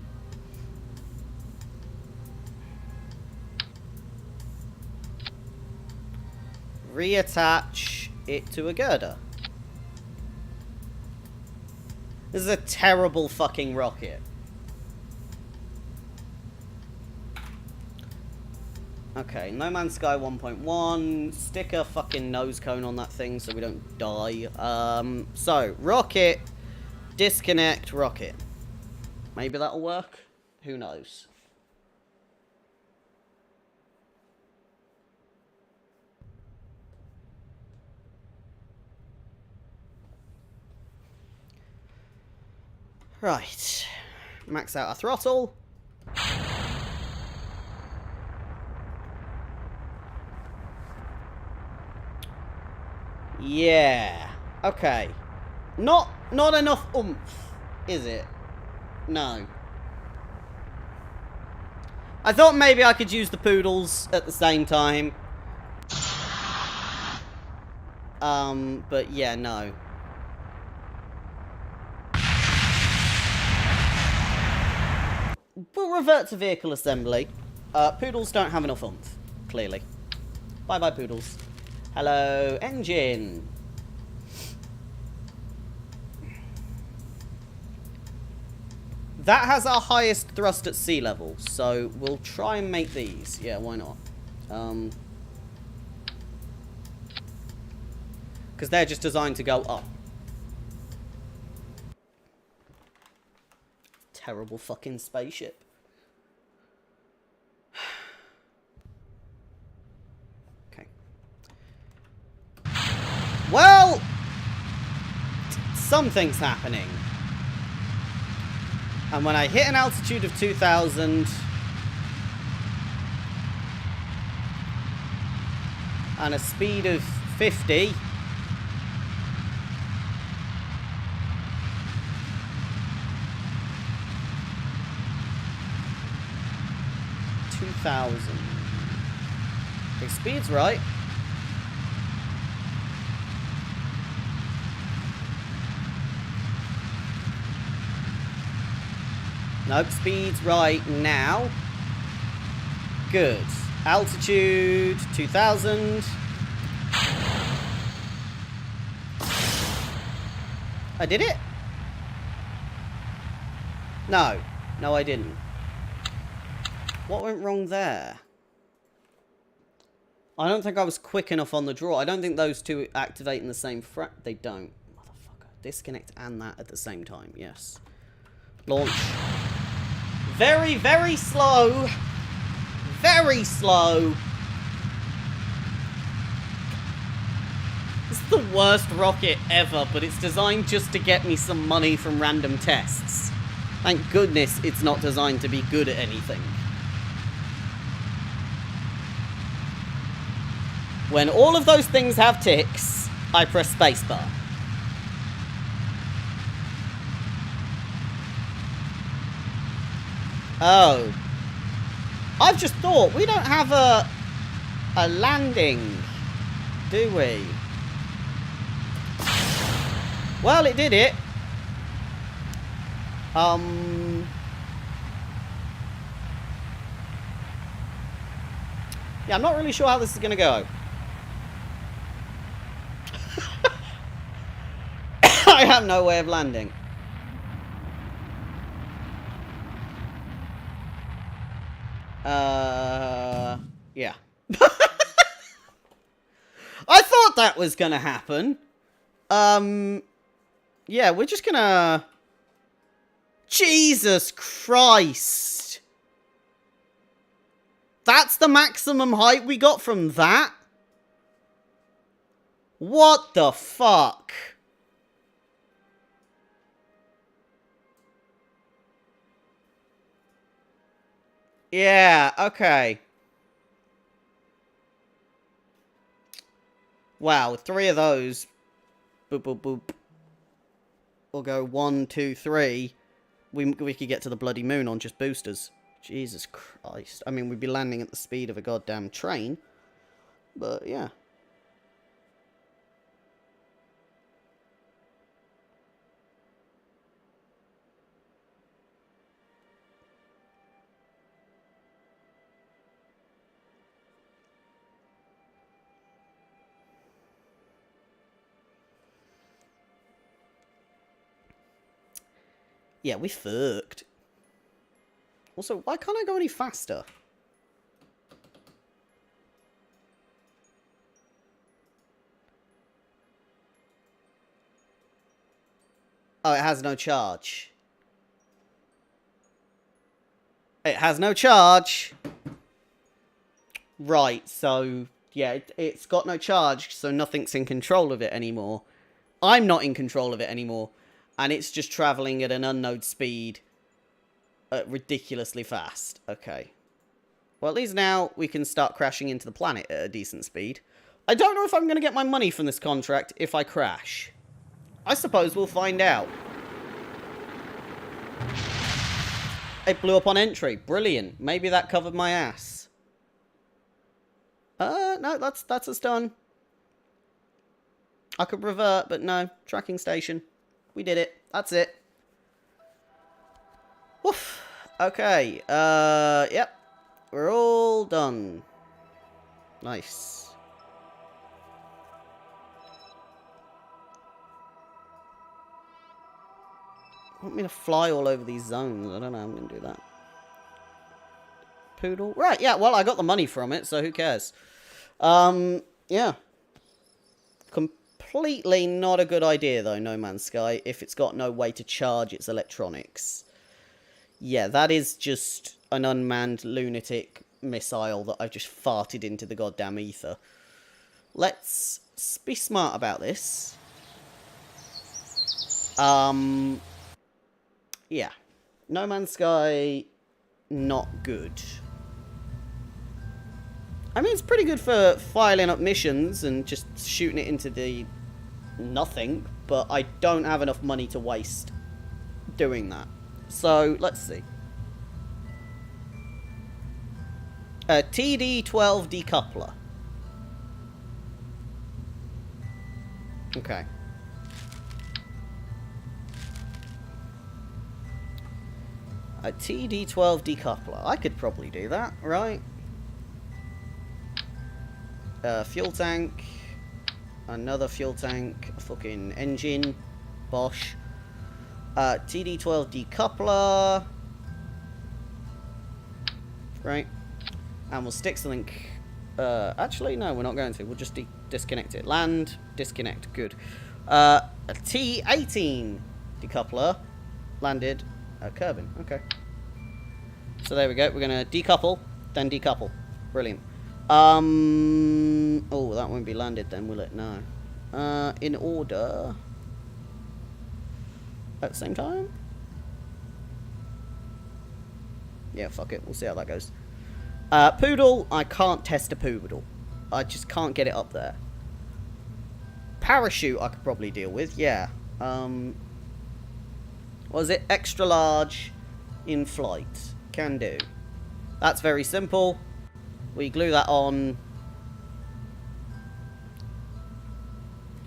reattach it to a girder. This is a terrible fucking rocket. Okay, No Man's Sky 1.1. Stick a fucking nose cone on that thing so we don't die. So, rocket. Disconnect rocket. Maybe that'll work? Who knows? Right. Max out our throttle. Yeah. Okay. Not enough oomph, is it? No. I thought maybe I could use the poodles at the same time. But yeah, no. We'll revert to vehicle assembly. Poodles don't have enough oomph, clearly. Bye-bye, poodles. Hello, engine. That has our highest thrust at sea level, so we'll try and make these. Yeah, why not? Because they're just designed to go up. Terrible fucking spaceship. Okay. Well, something's happening. And when I hit an altitude of 2,000 and a speed of 50, 2,000. Okay, speed's right. Nope, speed's right now. Good. Altitude, 2,000. I did it? No. No, I didn't. What went wrong there? I don't think I was quick enough on the draw. I don't think those two activate in the same They don't. Motherfucker. Disconnect and that at the same time. Yes. Launch. Very, very slow. Very slow. This is the worst rocket ever, but it's designed just to get me some money from random tests. Thank goodness it's not designed to be good at anything. When all of those things have ticks, I press spacebar. Oh. I've just thought, we don't have a landing, do we? Well, it did it. Yeah, I'm not really sure how this is going to go. I have no way of landing. Yeah. I thought that was gonna happen. Yeah, we're just gonna... Jesus Christ! That's the maximum height we got from that? What the fuck? Yeah, okay. Wow, 3 of those. Boop, boop, boop. We'll go 1, 2, 3. We could get to the bloody moon on just boosters. Jesus Christ. I mean, we'd be landing at the speed of a goddamn train. But, yeah. Yeah, we fucked. Also, why can't I go any faster? Oh, it has no charge. It has no charge. Right, so... yeah, it's got no charge, so nothing's in control of it anymore. I'm not in control of it anymore. And it's just travelling at an unknown speed. Ridiculously fast. Okay. Well, at least now we can start crashing into the planet at a decent speed. I don't know if I'm going to get my money from this contract if I crash. I suppose we'll find out. It blew up on entry. Brilliant. Maybe that covered my ass. No, that's us done. I could revert, but no. Tracking station. We did it. That's it. Woof. Okay. Yep. We're all done. Nice. Want me to fly all over these zones? I don't know. I'm going to do that. Poodle. Right, yeah. Well, I got the money from it, so who cares? Yeah. Completely not a good idea, though, No Man's Sky, if it's got no way to charge its electronics. Yeah, that is just an unmanned lunatic missile that I've just farted into the goddamn ether. Let's be smart about this. Yeah. No Man's Sky, not good. I mean, it's pretty good for filing up missions and just shooting it into the nothing, but I don't have enough money to waste doing that. So, let's see. TD12 decoupler. Okay. A TD12 decoupler. I could probably do that, right? Fuel tank. Another fuel tank. A fucking engine. Bosh. TD12 decoupler. Right. And we'll stick something... actually, no, we're not going to. We'll just disconnect it. Land. Disconnect. Good. A T18 decoupler. Landed. Kerbal. Okay. So there we go. We're going to decouple, then decouple. Brilliant. Oh, that won't be landed then, will it? No. In order. At the same time? Yeah, fuck it. We'll see how that goes. Poodle. I can't test a poodle. I just can't get it up there. Parachute I could probably deal with. Yeah. What is it? Extra large in flight. Can do. That's very simple. We glue that on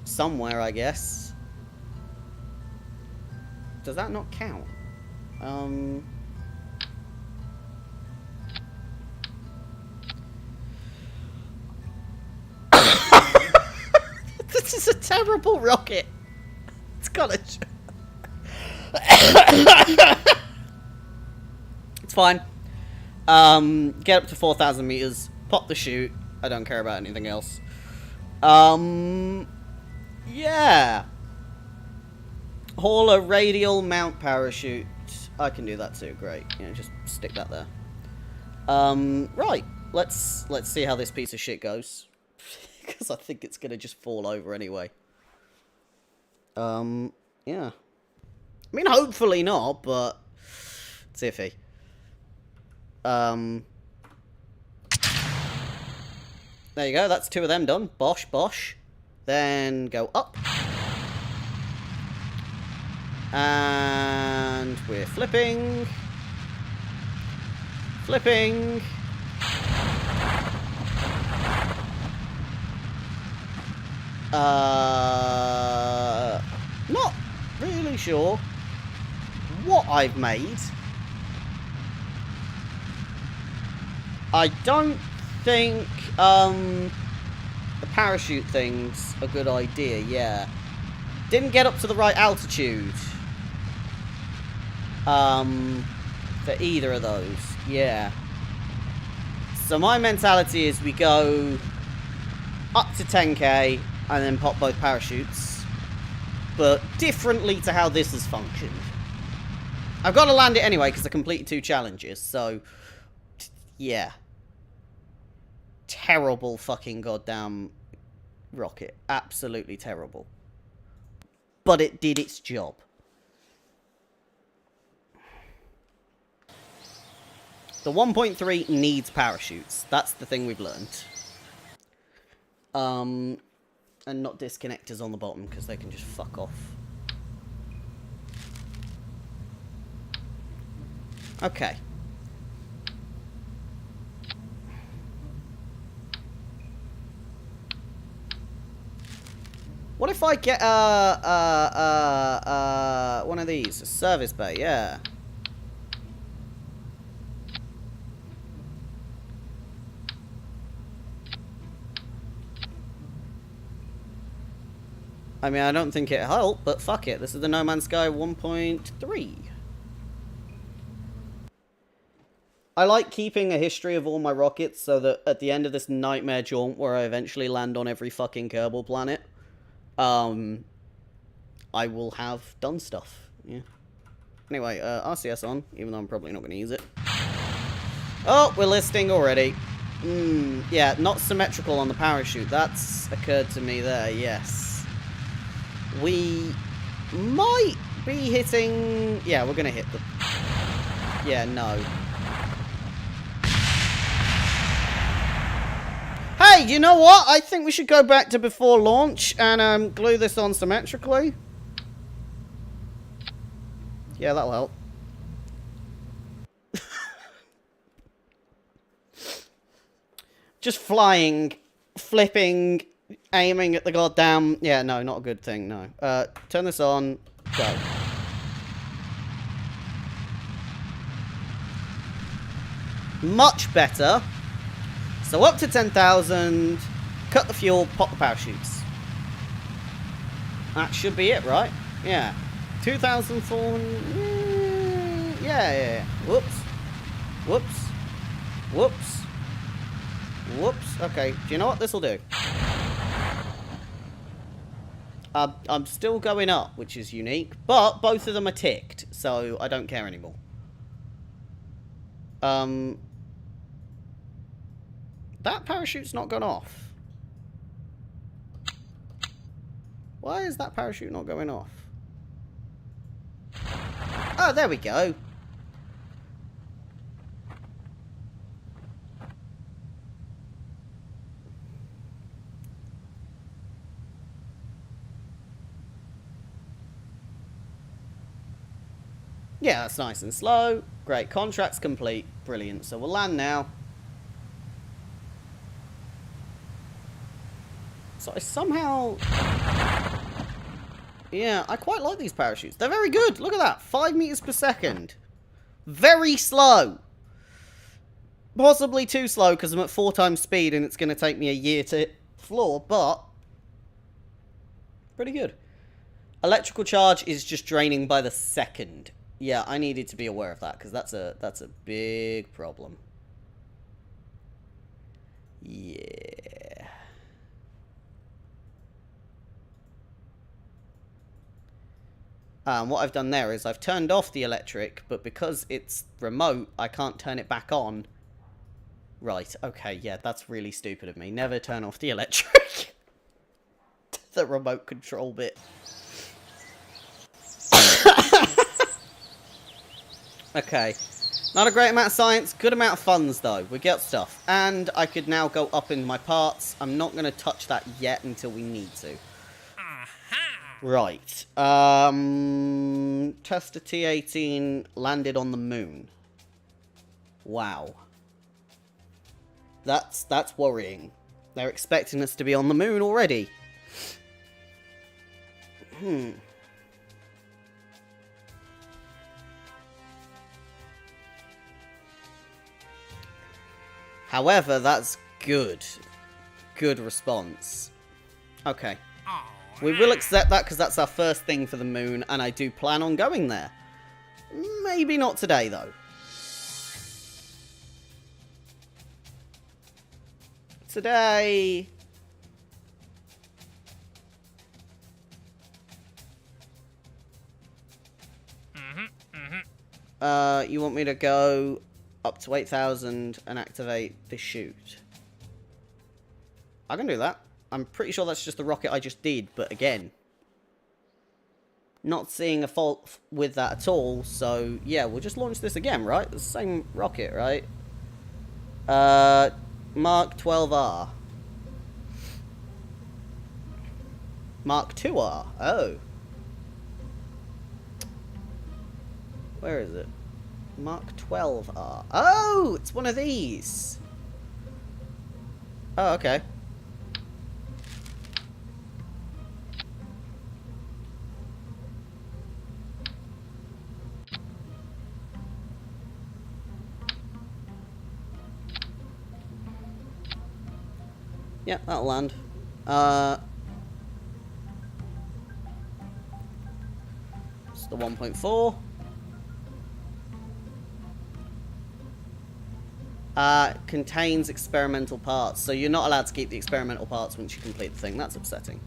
somewhere, I guess. Does that not count? This is a terrible rocket. It's got a... It's fine. Get up to 4,000 meters. Pop the chute. I don't care about anything else. Yeah. Haul a radial mount parachute. I can do that too. Great. You know, just stick that there. Right. Let's see how this piece of shit goes. Because I think it's gonna just fall over anyway. Yeah. I mean, hopefully not, but it's iffy. There you go. That's 2 of them done. Bosh, bosh. Then go up. And we're flipping. Flipping. Not really sure what I've made. I don't think the parachute thing's a good idea, yeah. Didn't get up to the right altitude. For either of those. Yeah. So my mentality is we go up to 10k and then pop both parachutes. But differently to how this has functioned. I've got to land it anyway because I completed 2 challenges, so yeah. Terrible fucking goddamn rocket. Absolutely terrible. But it did its job. The 1.3 needs parachutes. That's the thing we've learned. And not disconnectors on the bottom because they can just fuck off. Okay. What if I get one of these? A service bay, yeah. I mean, I don't think it'll help, but fuck it. This is the No Man's Sky 1.3. I like keeping a history of all my rockets so that at the end of this nightmare jaunt where I eventually land on every fucking Kerbal planet, I will have done stuff. Yeah. Anyway, RCS on, even though I'm probably not going to use it. Oh, we're listing already. Yeah, not symmetrical on the parachute. That's occurred to me there, yes. We might be hitting... Yeah, we're going to hit the... Yeah, no. Hey, you know what? I think we should go back to before launch and glue this on symmetrically. Yeah, that'll help. Just flying, flipping, aiming at the goddamn... Yeah, no, not a good thing, no. Turn this on. Go. Much better. So up to 10,000, cut the fuel, pop the parachutes. That should be it, right? Yeah. 2,400... Yeah. Whoops. Whoops. Whoops. Whoops. Okay, do you know what? This'll do. I'm still going up, which is unique, but both of them are ticked, so I don't care anymore. That parachute's not gone off. Why is that parachute not going off? Oh, there we go. Yeah, that's nice and slow. Great. Contract's complete. Brilliant. So we'll land now. So I somehow... Yeah, I quite like these parachutes. They're very good. Look at that. 5 meters per second. Very slow. Possibly too slow because I'm at 4 times speed and it's going to take me a year to hit floor, but... Pretty good. Electrical charge is just draining by the second. Yeah, I needed to be aware of that because that's a big problem. Yeah. What I've done there is I've turned off the electric, but because it's remote, I can't turn it back on. Right, okay, yeah, that's really stupid of me. Never turn off the electric. The remote control bit. Okay. Not a great amount of science, good amount of funds though. We get stuff. And I could now go up in my parts. I'm not going to touch that yet until we need to. Right. Tester T-18 landed on the moon. Wow. That's worrying. They're expecting us to be on the moon already. However, that's good. Good response. Okay. We will accept that because that's our first thing for the moon, and I do plan on going there. Maybe not today, though. Today... you want me to go up to 8,000 and activate the chute? I can do that. I'm pretty sure that's just the rocket I just did, but again, not seeing a fault with that at all, so yeah, we'll just launch this again, right? It's the same rocket, right? Mark 12R. Mark 2R. Oh. Where is it? Mark 12R. Oh, it's one of these. Oh, okay. Yeah, that'll land. It's the 1.4. Contains experimental parts, so you're not allowed to keep the experimental parts once you complete the thing. That's upsetting.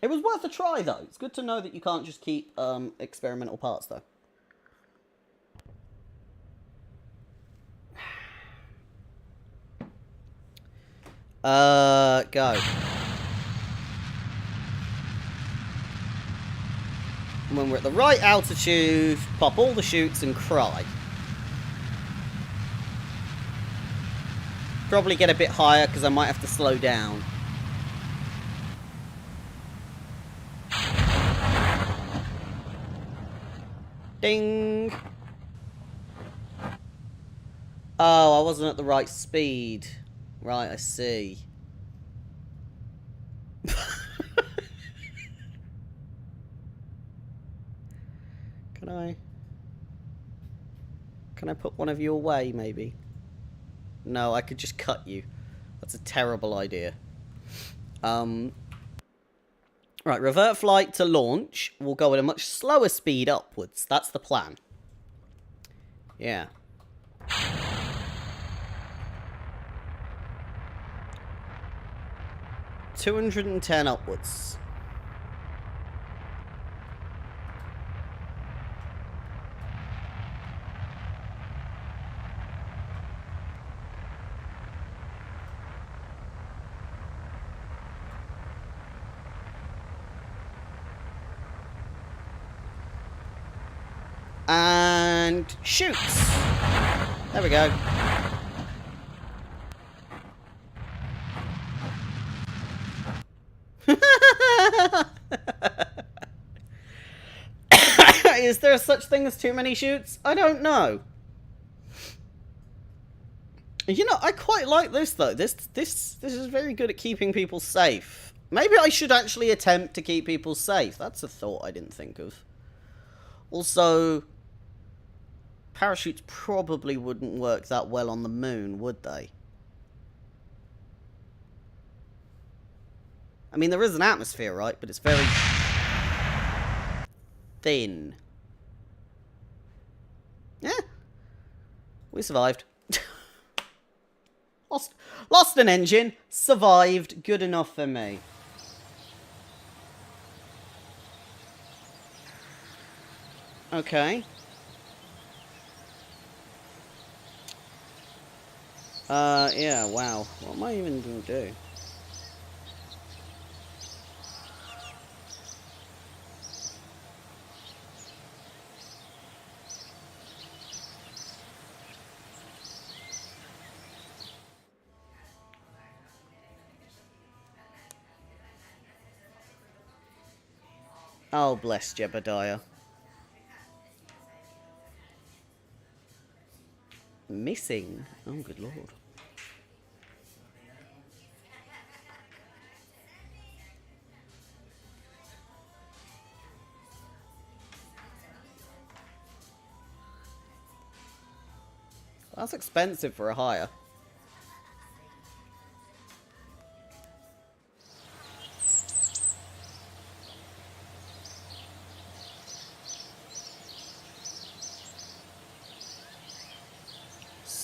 It was worth a try, though. It's good to know that you can't just keep experimental parts, though. Go. When we're at the right altitude, pop all the chutes and cry. Probably get a bit higher because I might have to slow down. Ding! Oh, I wasn't at the right speed. Right, I see. Can I put one of you away, maybe? No, I could just cut you. That's a terrible idea. Right, revert flight to launch. We'll go at a much slower speed upwards. That's the plan. Yeah. $210 upwards. And shoots. There we go. Is there such thing as too many shoots? I don't know. You know, I quite like this though. This is very good at keeping people safe. Maybe I should actually attempt to keep people safe. That's a thought I didn't think of. Also, parachutes probably wouldn't work that well on the moon, would they? I mean, there is an atmosphere, right? But it's very thin. Yeah. We survived. Lost an engine. Survived. Good enough for me. Okay. Yeah, wow. What am I even gonna do? Oh, bless Jebediah. Missing? Oh, good lord. That's expensive for a hire.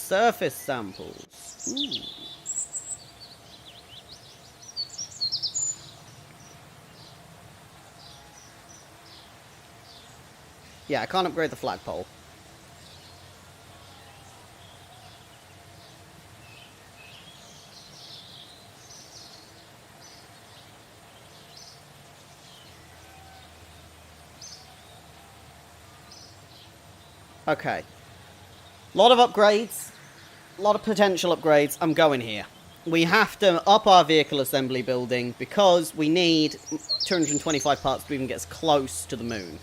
Surface samples. Ooh. Yeah, I can't upgrade the flagpole. Okay. A lot of upgrades. A lot of potential upgrades. I'm going here. We have to up our vehicle assembly building because we need 225 parts to even get us close to the moon.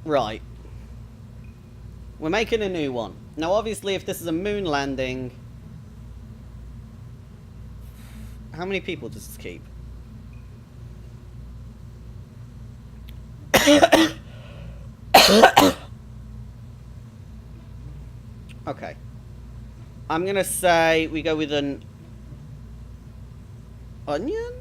Right. We're making a new one. Now, obviously, if this is a moon landing... How many people does this keep? Okay. I'm gonna say we go with an... onion?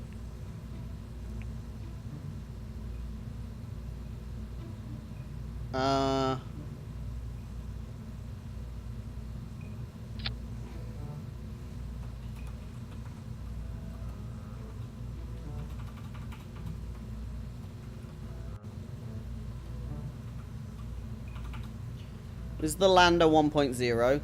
This is the Lander 1.0.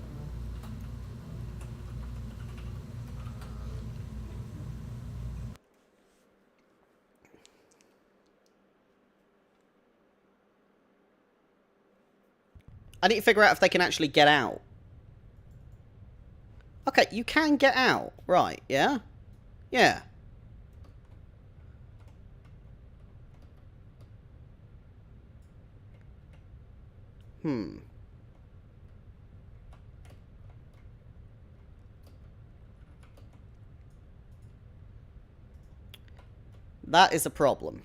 I need to figure out if they can actually get out. Okay, you can get out. Right, yeah? Yeah. That is a problem.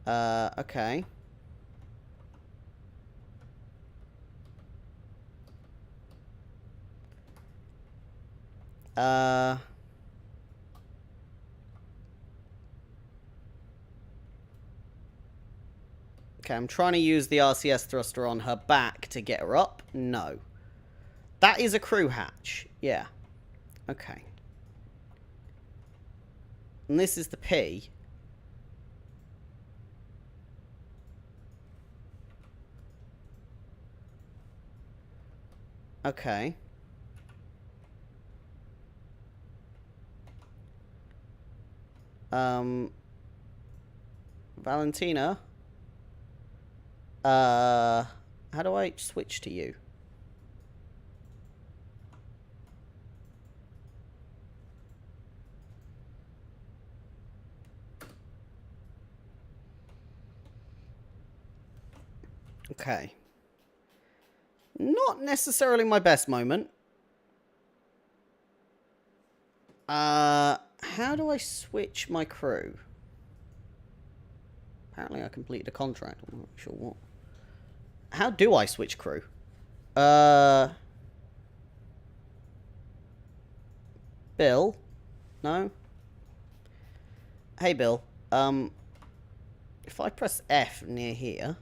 Okay. Okay, I'm trying to use the RCS thruster on her back to get her up. No. That is a crew hatch. Yeah. Okay. And this is the P. Okay. Valentina? How do I switch to you? Okay. Not necessarily my best moment. How do I switch my crew? Apparently I completed a contract. I'm not sure what. How do I switch crew? Bill? No? Hey, Bill. If I press F near here...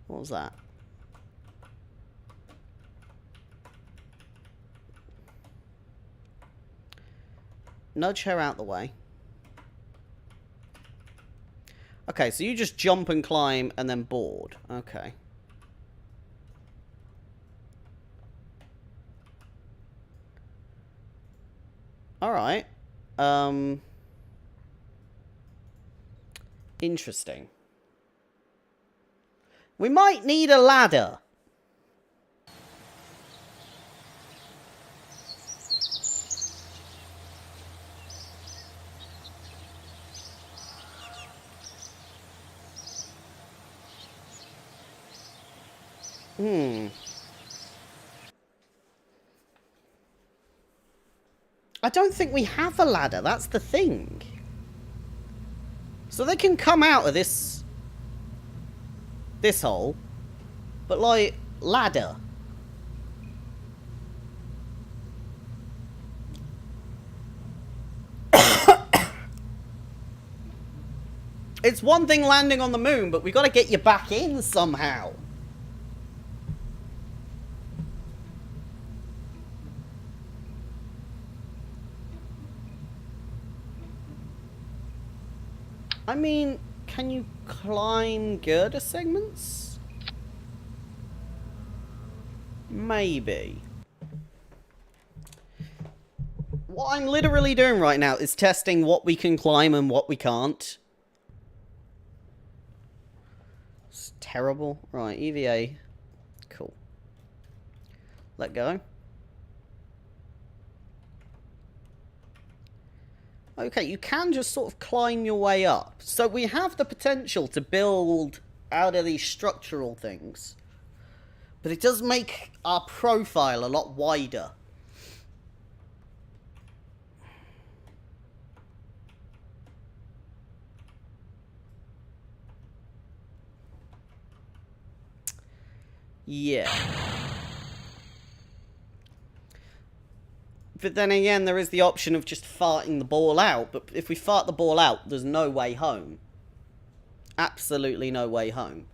What was that? Nudge her out the way. Okay, so you just jump and climb and then board. Okay. Alright. Interesting. We might need a ladder. I don't think we have a ladder, that's the thing. So they can come out of this hole. But, like, ladder. It's one thing landing on the moon, but we got to get you back in somehow. I mean, can you climb girder segments? Maybe. What I'm literally doing right now is testing what we can climb and what we can't. It's terrible. Right, EVA. Cool. Let go. Okay, you can just sort of climb your way up. So we have the potential to build out of these structural things. But it does make our profile a lot wider. Yeah. But then again, there is the option of just farting the ball out. But if we fart the ball out, there's no way home. Absolutely no way home.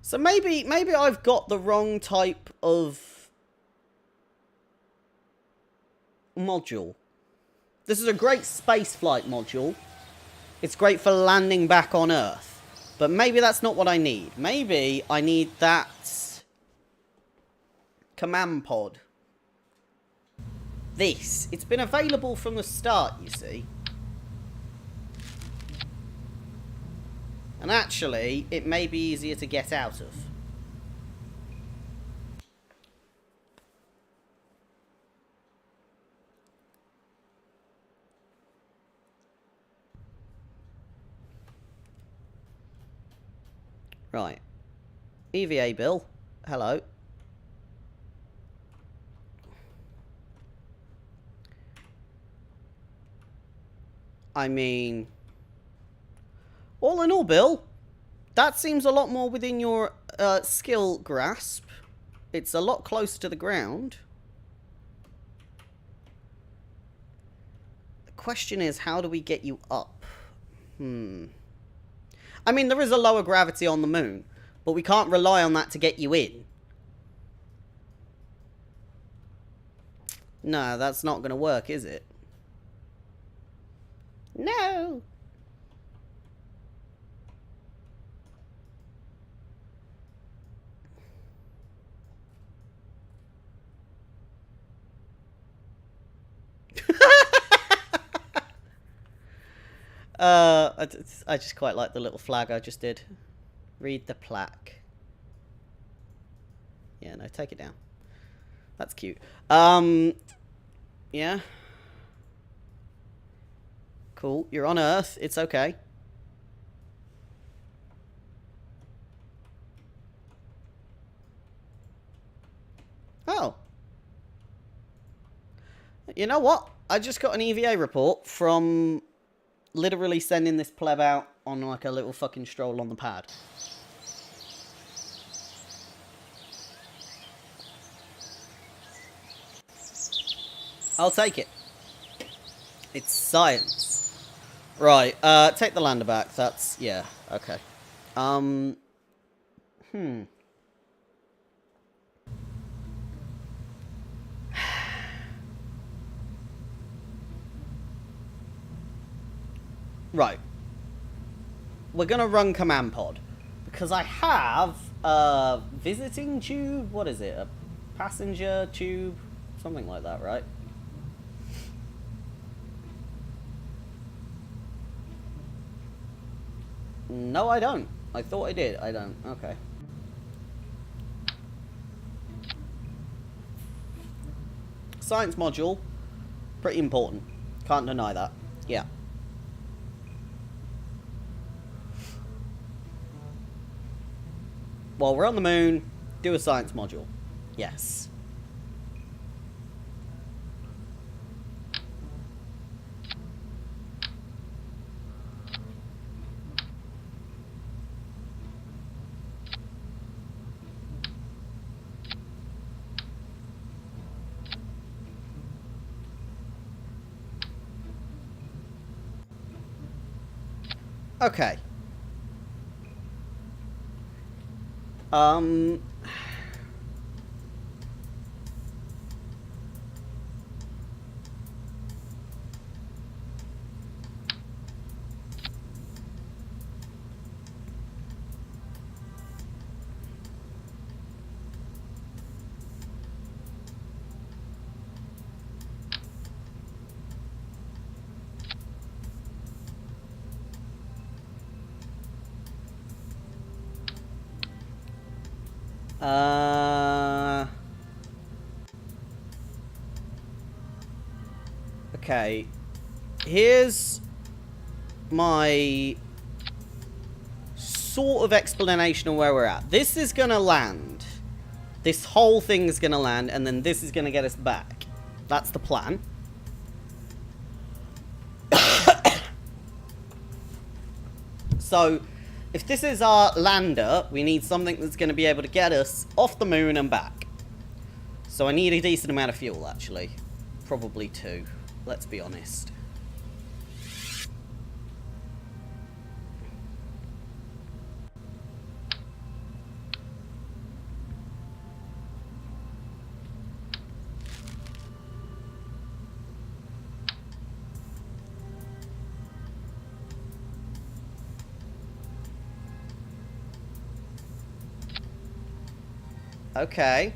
So maybe I've got the wrong type of module. This is a great spaceflight module. It's great for landing back on Earth. But maybe that's not what I need. Maybe I need that command pod. This. It's been available from the start, you see. And actually, it may be easier to get out of. Right. EVA Bill. Hello. I mean, all in all, Bill, that seems a lot more within your skill grasp. It's a lot closer to the ground. The question is, how do we get you up? I mean, there is a lower gravity on the moon, but we can't rely on that to get you in. No, that's not going to work, is it? No! I just quite like the little flag I just did. Read the plaque. Yeah, no, take it down. That's cute. Yeah. Cool. You're on Earth. It's okay. Oh. You know what? I just got an EVA report from literally sending this pleb out on like a little fucking stroll on the pad. I'll take it. It's science. Right, take the lander back. That's, yeah, okay. Right. We're gonna run command pod. Because I have a visiting tube? What is it? A passenger tube? Something like that, right? No, I don't. I thought I did. I don't. Okay. Science module. Pretty important. Can't deny that. Yeah. While we're on the moon, do a science module. Yes. Okay. Um... Okay. Here's my sort of explanation of where we're at. This is gonna land. This whole thing is gonna land, and then this is gonna get us back. That's the plan. So, if this is our lander, we need something that's going to be able to get us off the moon and back. So I need a decent amount of fuel, actually. Probably 2, let's be honest. Okay.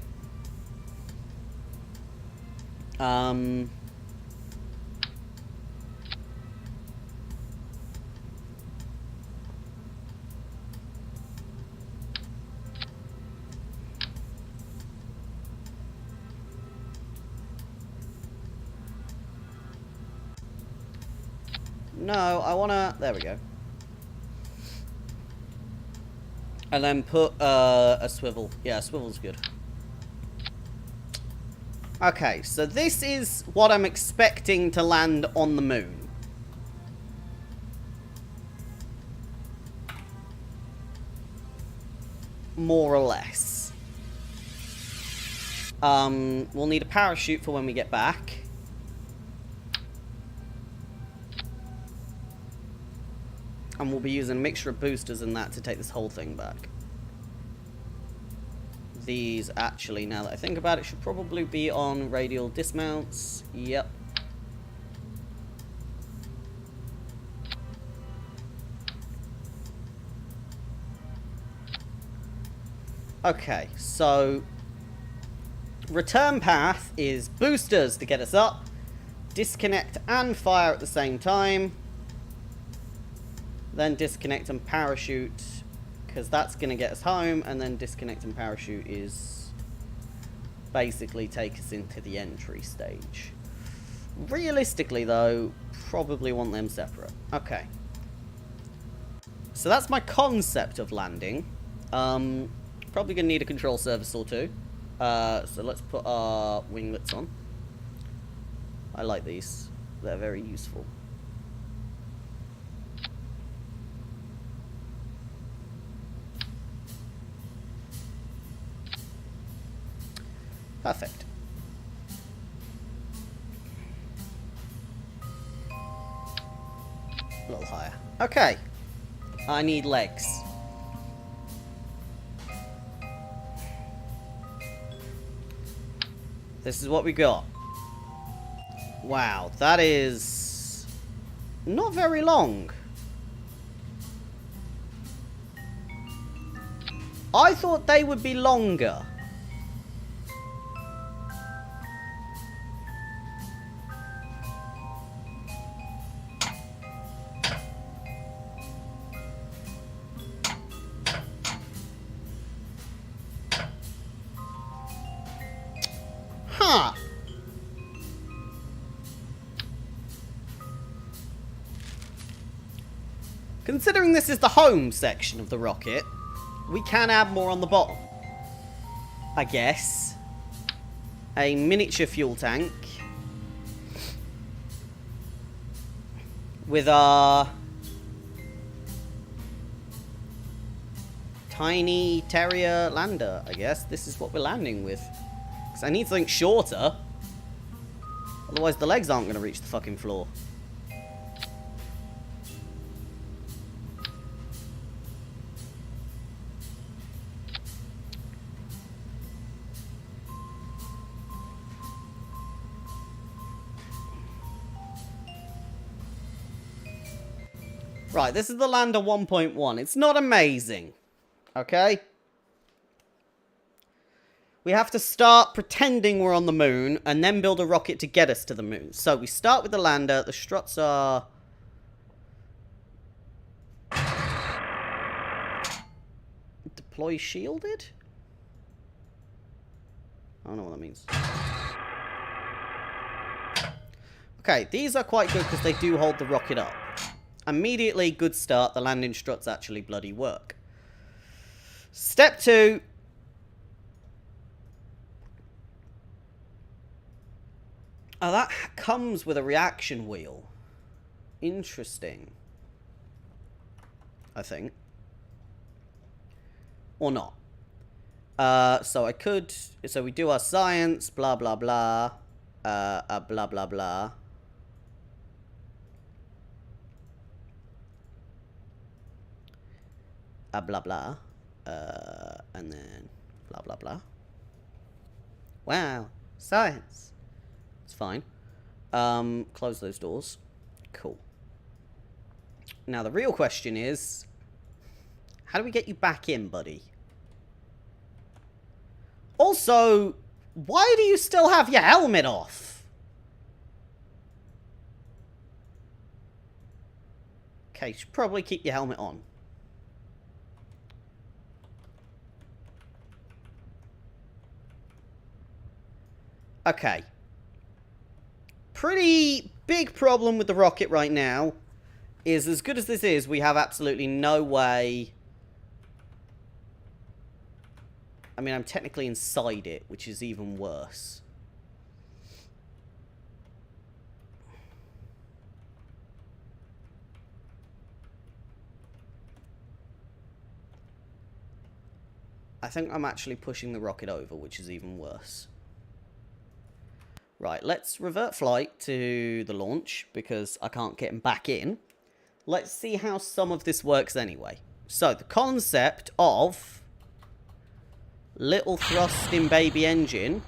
No, I wanna... There we go. And then put a swivel. Yeah, swivel's good. Okay, so this is what I'm expecting to land on the moon. More or less. We'll need a parachute for when we get back. And we'll be using a mixture of boosters and that to take this whole thing back. These, actually, now that I think about it, should probably be on radial dismounts. Yep. Okay, so return path is boosters to get us up, disconnect and fire at the same time, then disconnect and parachute, because that's going to get us home, and then disconnect and parachute is basically take us into the entry stage. Realistically, though, probably want them separate. Okay. So that's my concept of landing. Probably going to need a control surface or two. So let's put our winglets on. I like these. They're very useful. Perfect. A little higher. Okay. I need legs. This is what we got. Wow, that is not very long. I thought they would be longer. Huh. Considering this is the home section of the rocket, we can add more on the bottom. I guess. A miniature fuel tank. With our tiny terrier lander, I guess. This is what we're landing with. Because I need something shorter. Otherwise the legs aren't going to reach the fucking floor. Right, this is the lander 1.1. It's not amazing. Okay? We have to start pretending we're on the moon and then build a rocket to get us to the moon. So we start with the lander. The struts are... deploy shielded? I don't know what that means. Okay, these are quite good because they do hold the rocket up. Immediately, good start. The landing struts actually bloody work. Step 2. Oh, that comes with a reaction wheel. Interesting. I think. Or not. So I could... so we do our science, blah, blah, blah. Blah, blah, blah. Blah, blah. And then blah, blah, blah. Wow. Science. It's fine. Close those doors. Cool. Now, the real question is... how do we get you back in, buddy? Also, why do you still have your helmet off? Okay, you should probably keep your helmet on. Okay. Pretty big problem with the rocket right now is, as good as this is, we have absolutely no way... I mean, I'm technically inside it, which is even worse. I think I'm actually pushing the rocket over, which is even worse. Right, let's revert flight to the launch, because I can't get him back in. Let's see how some of this works anyway. So, the concept of little thrusting baby engine.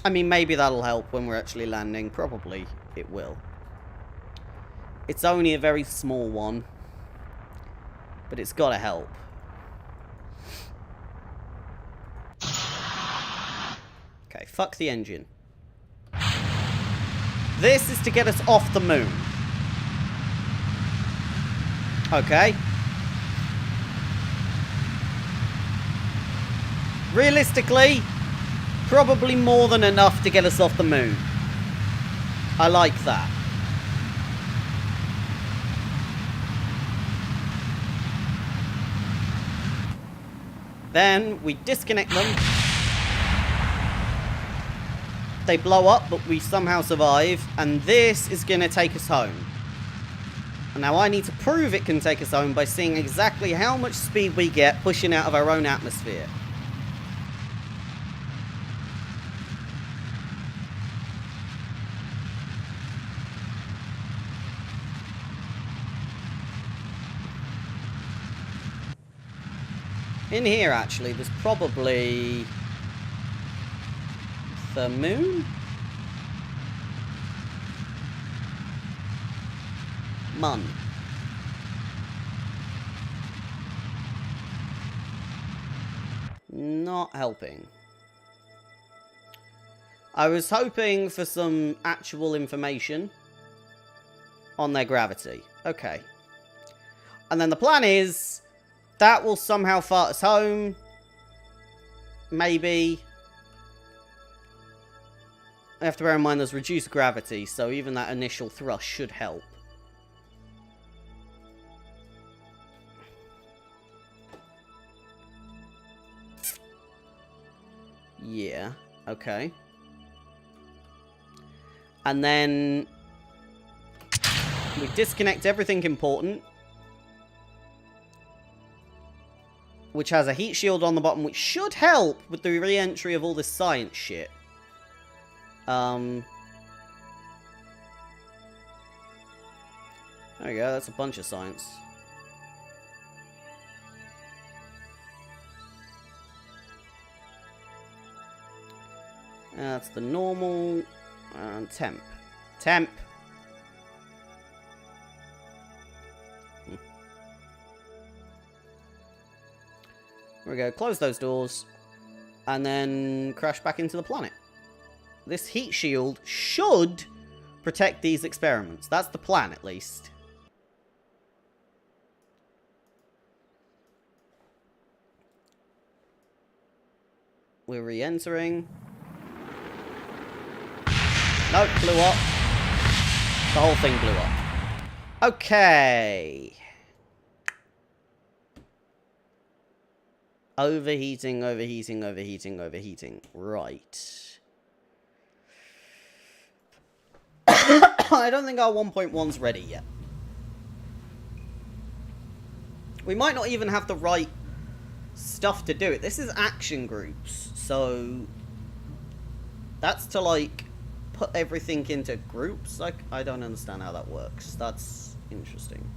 I mean, maybe that'll help when we're actually landing. Probably it will. It's only a very small one, but it's gotta help. Okay, fuck the engine. This is to get us off the moon. Okay. Realistically, probably more than enough to get us off the moon. I like that. Then we disconnect them. They blow up, but we somehow survive. And this is going to take us home. And now I need to prove it can take us home by seeing exactly how much speed we get pushing out of our own atmosphere. In here, actually, there's probably the moon? Mun. Not helping. I was hoping for some actual information on their gravity. Okay. And then the plan is... that will somehow fart us home. Maybe. I have to bear in mind there's reduced gravity, so even that initial thrust should help. Yeah, okay. And then we disconnect everything important, which has a heat shield on the bottom, which should help with the re-entry of all this science shit. There we go, that's a bunch of science. That's the normal and temp. Temp. There we go. Close those doors. And then crash back into the planet. This heat shield should protect these experiments. That's the plan, at least. We're re-entering. Nope, blew up. The whole thing blew up. Okay. Overheating, overheating, overheating, overheating. Right. I don't think our 1.1's ready yet. We might not even have the right stuff to do it. This is action groups, so that's to, like, put everything into groups. Like, I don't understand how that works. That's interesting.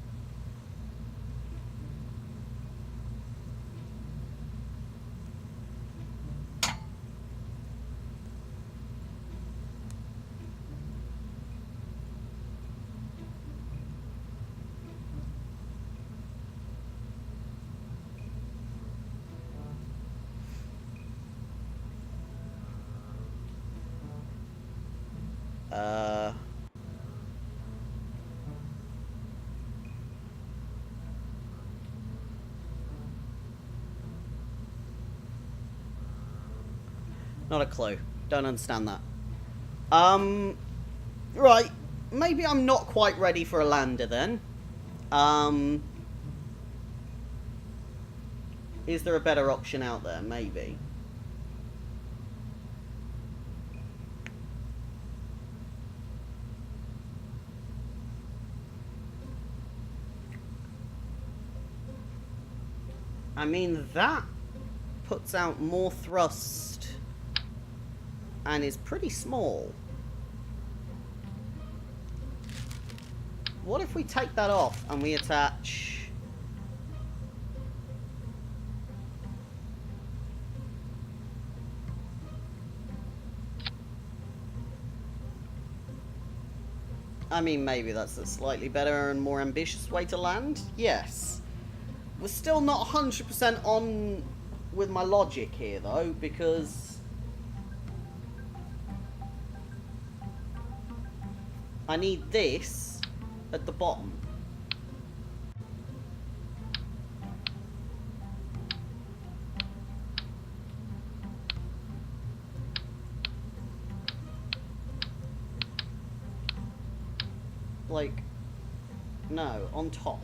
Not a clue. Don't understand that. Right. Maybe I'm not quite ready for a lander then. Is there a better option out there? Maybe. I mean, that puts out more thrust and is pretty small. What if we take that off and we attach... I mean, maybe that's a slightly better and more ambitious way to land. Yes. We're still not 100% on with my logic here, though, because I need this at the bottom. Like, no, on top.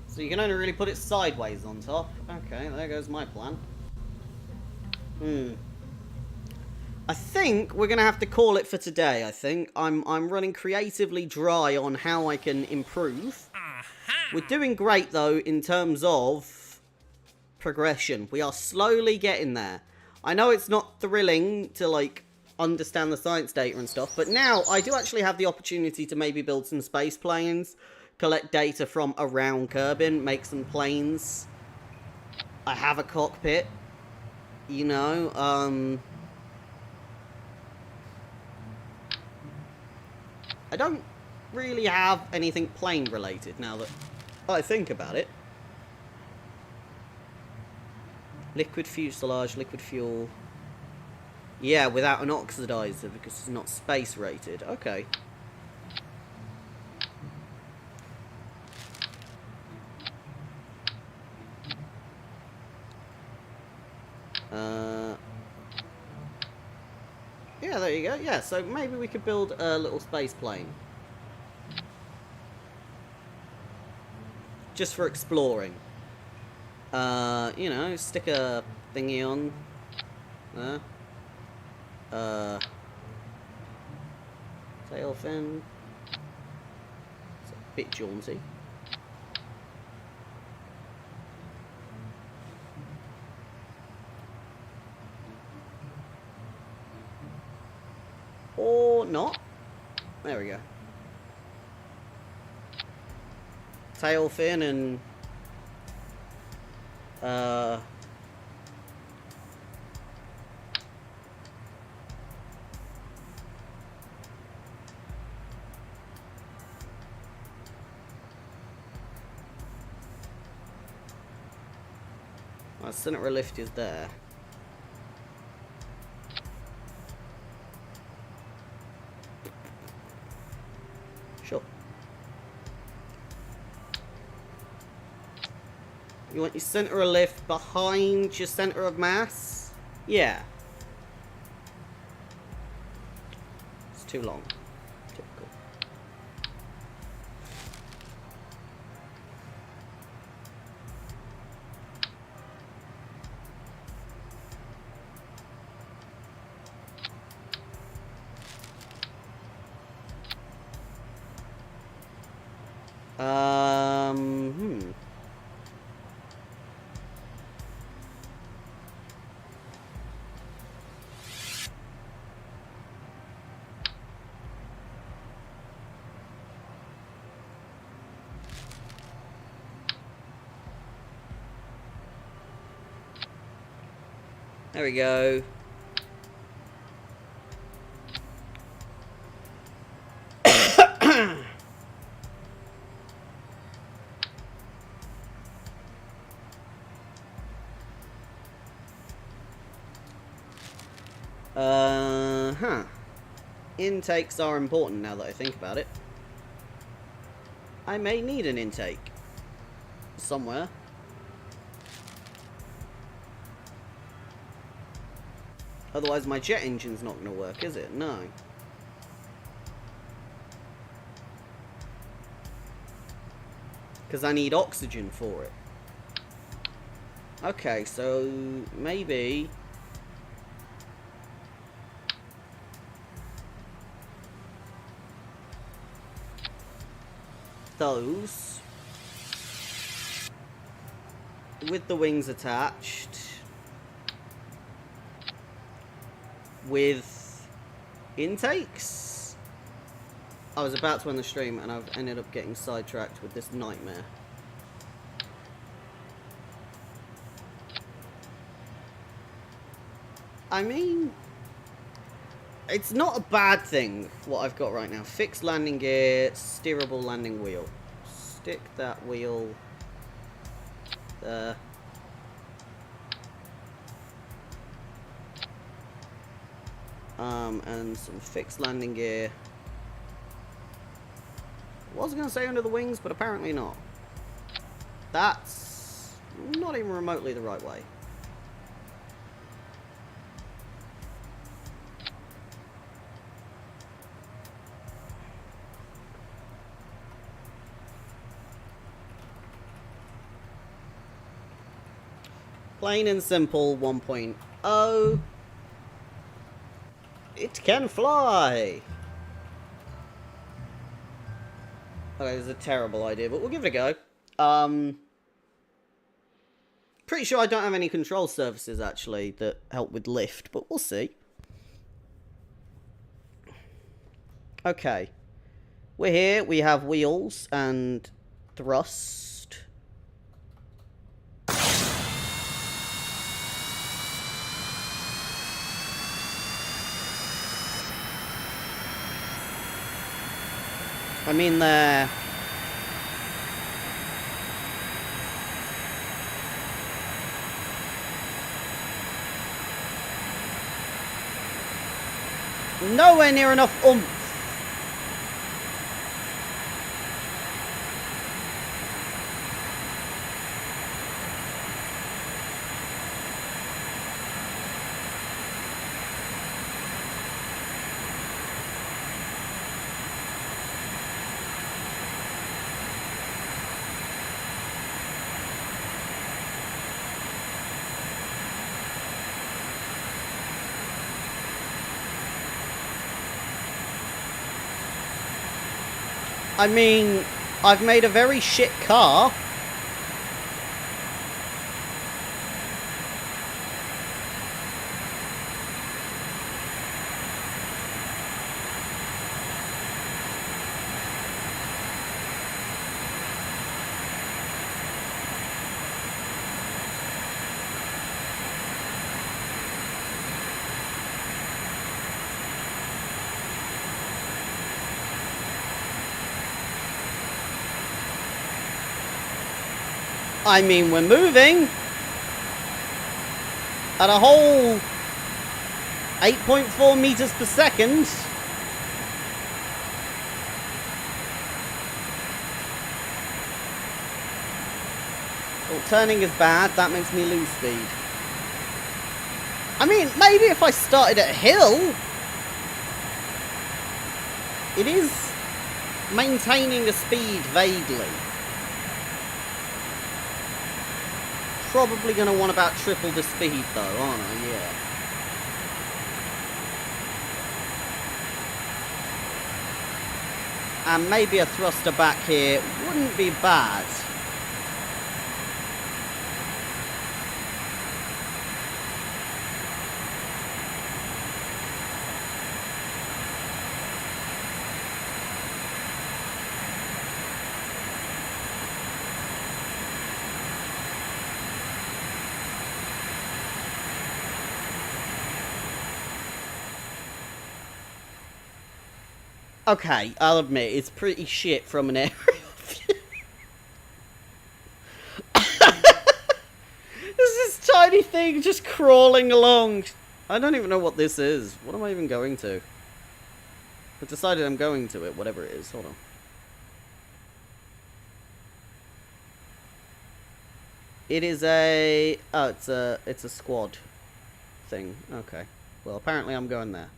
So you can only really put it sideways on top. Okay, there goes my plan. I think we're gonna have to call it for today. I think I'm running creatively dry on how I can improve. We're doing great though in terms of progression. We are slowly getting there. I know it's not thrilling to like understand the science data and stuff, but now I do actually have the opportunity to maybe build some space planes, collect data from around Kerbin, make some planes. I have a cockpit, you know. I don't really have anything plane related now that I think about it. Liquid fuselage, liquid fuel. Yeah, without an oxidizer because it's not space rated. Okay. Yeah, there you go. Yeah, so maybe we could build a little space plane. Just for exploring. You know, stick a thingy on there. Tail fin. It's a bit jaunty. tail fin and my center of lift is there. Sure. You want your center of lift behind your center of mass? Yeah. It's too long. Typical. There we go. Intakes are important now that I think about it. I may need an intake somewhere. Otherwise my jet engine's not going to work, is it? No. Because I need oxygen for it. Okay, so maybe those with the wings attached with intakes. I was about to end the stream and I've ended up getting sidetracked with this nightmare. I mean, it's not a bad thing what I've got right now. Fixed landing gear, steerable landing wheel. Stick that wheel there. And some fixed landing gear. I was going to say under the wings, but apparently not. That's not even remotely the right way. Plain and simple 1.0. It can fly! Okay, this is a terrible idea, but we'll give it a go. Pretty sure I don't have any control surfaces, actually, that help with lift, but we'll see. Okay. We're here, we have wheels and thrust. I mean, they're nowhere near enough oomph. I mean, I've made a very shit car. I mean, we're moving at a whole 8.4 meters per second. Well, turning is bad. That makes me lose speed. I mean, maybe if I started at hill, it is maintaining a speed vaguely. Probably going to want about triple the speed though, aren't I? Yeah. And maybe a thruster back here wouldn't be bad. Okay, I'll admit, it's pretty shit from an aerial view. There's this tiny thing just crawling along. I don't even know what this is. What am I even going to? I've decided I'm going to it, whatever it is. Hold on. It is a... Oh, it's a squad thing. Okay. Well, apparently I'm going there.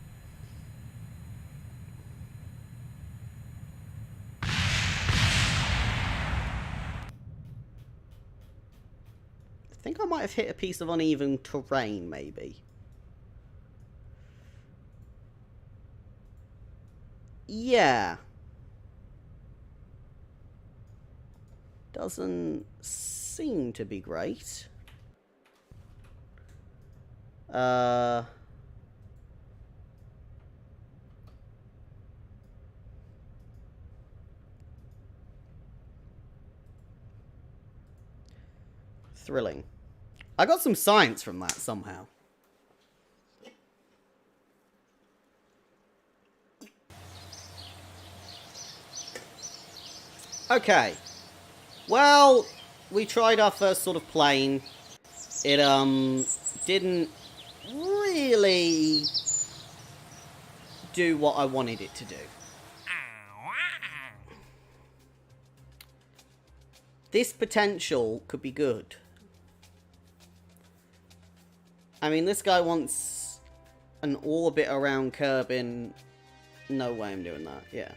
I think I might have hit a piece of uneven terrain, maybe. Yeah. Doesn't seem to be great. Thrilling. I got some science from that somehow. Okay. Well, we tried our first sort of plane. It, didn't really do what I wanted it to do. This potential could be good. I mean, this guy wants an orbit around Kerbal. No way I'm doing that, yeah.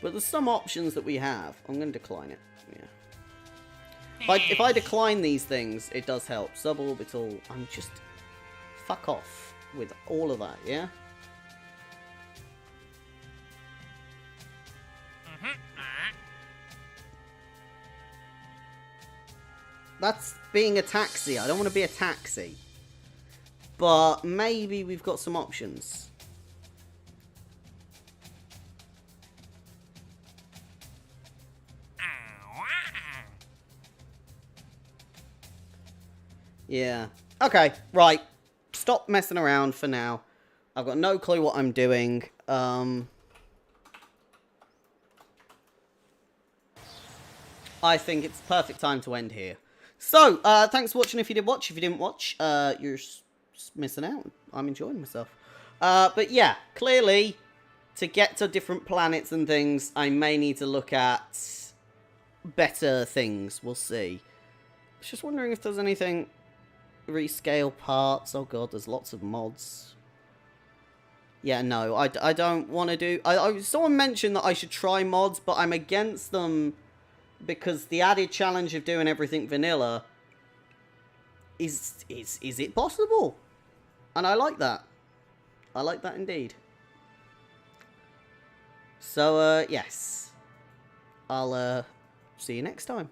But there's some options that we have. I'm going to decline it, yeah. If I decline these things, it does help. Suborbital, I'm just... Fuck off with all of that, yeah? That's being a taxi. I don't want to be a taxi. But maybe we've got some options. Yeah. Okay, right. Stop messing around for now. I've got no clue what I'm doing. I think it's perfect time to end here. So, thanks for watching if you did watch. If you didn't watch, you're missing out. I'm enjoying myself. But yeah, clearly, to get to different planets and things, I may need to look at better things. We'll see. I was just wondering if there's anything... Rescale parts. Oh god, there's lots of mods. Yeah, no, I don't want to do... someone mentioned that I should try mods, but I'm against them because the added challenge of doing everything vanilla is it possible? And I like that. I like that indeed. So, yes. I'll see you next time.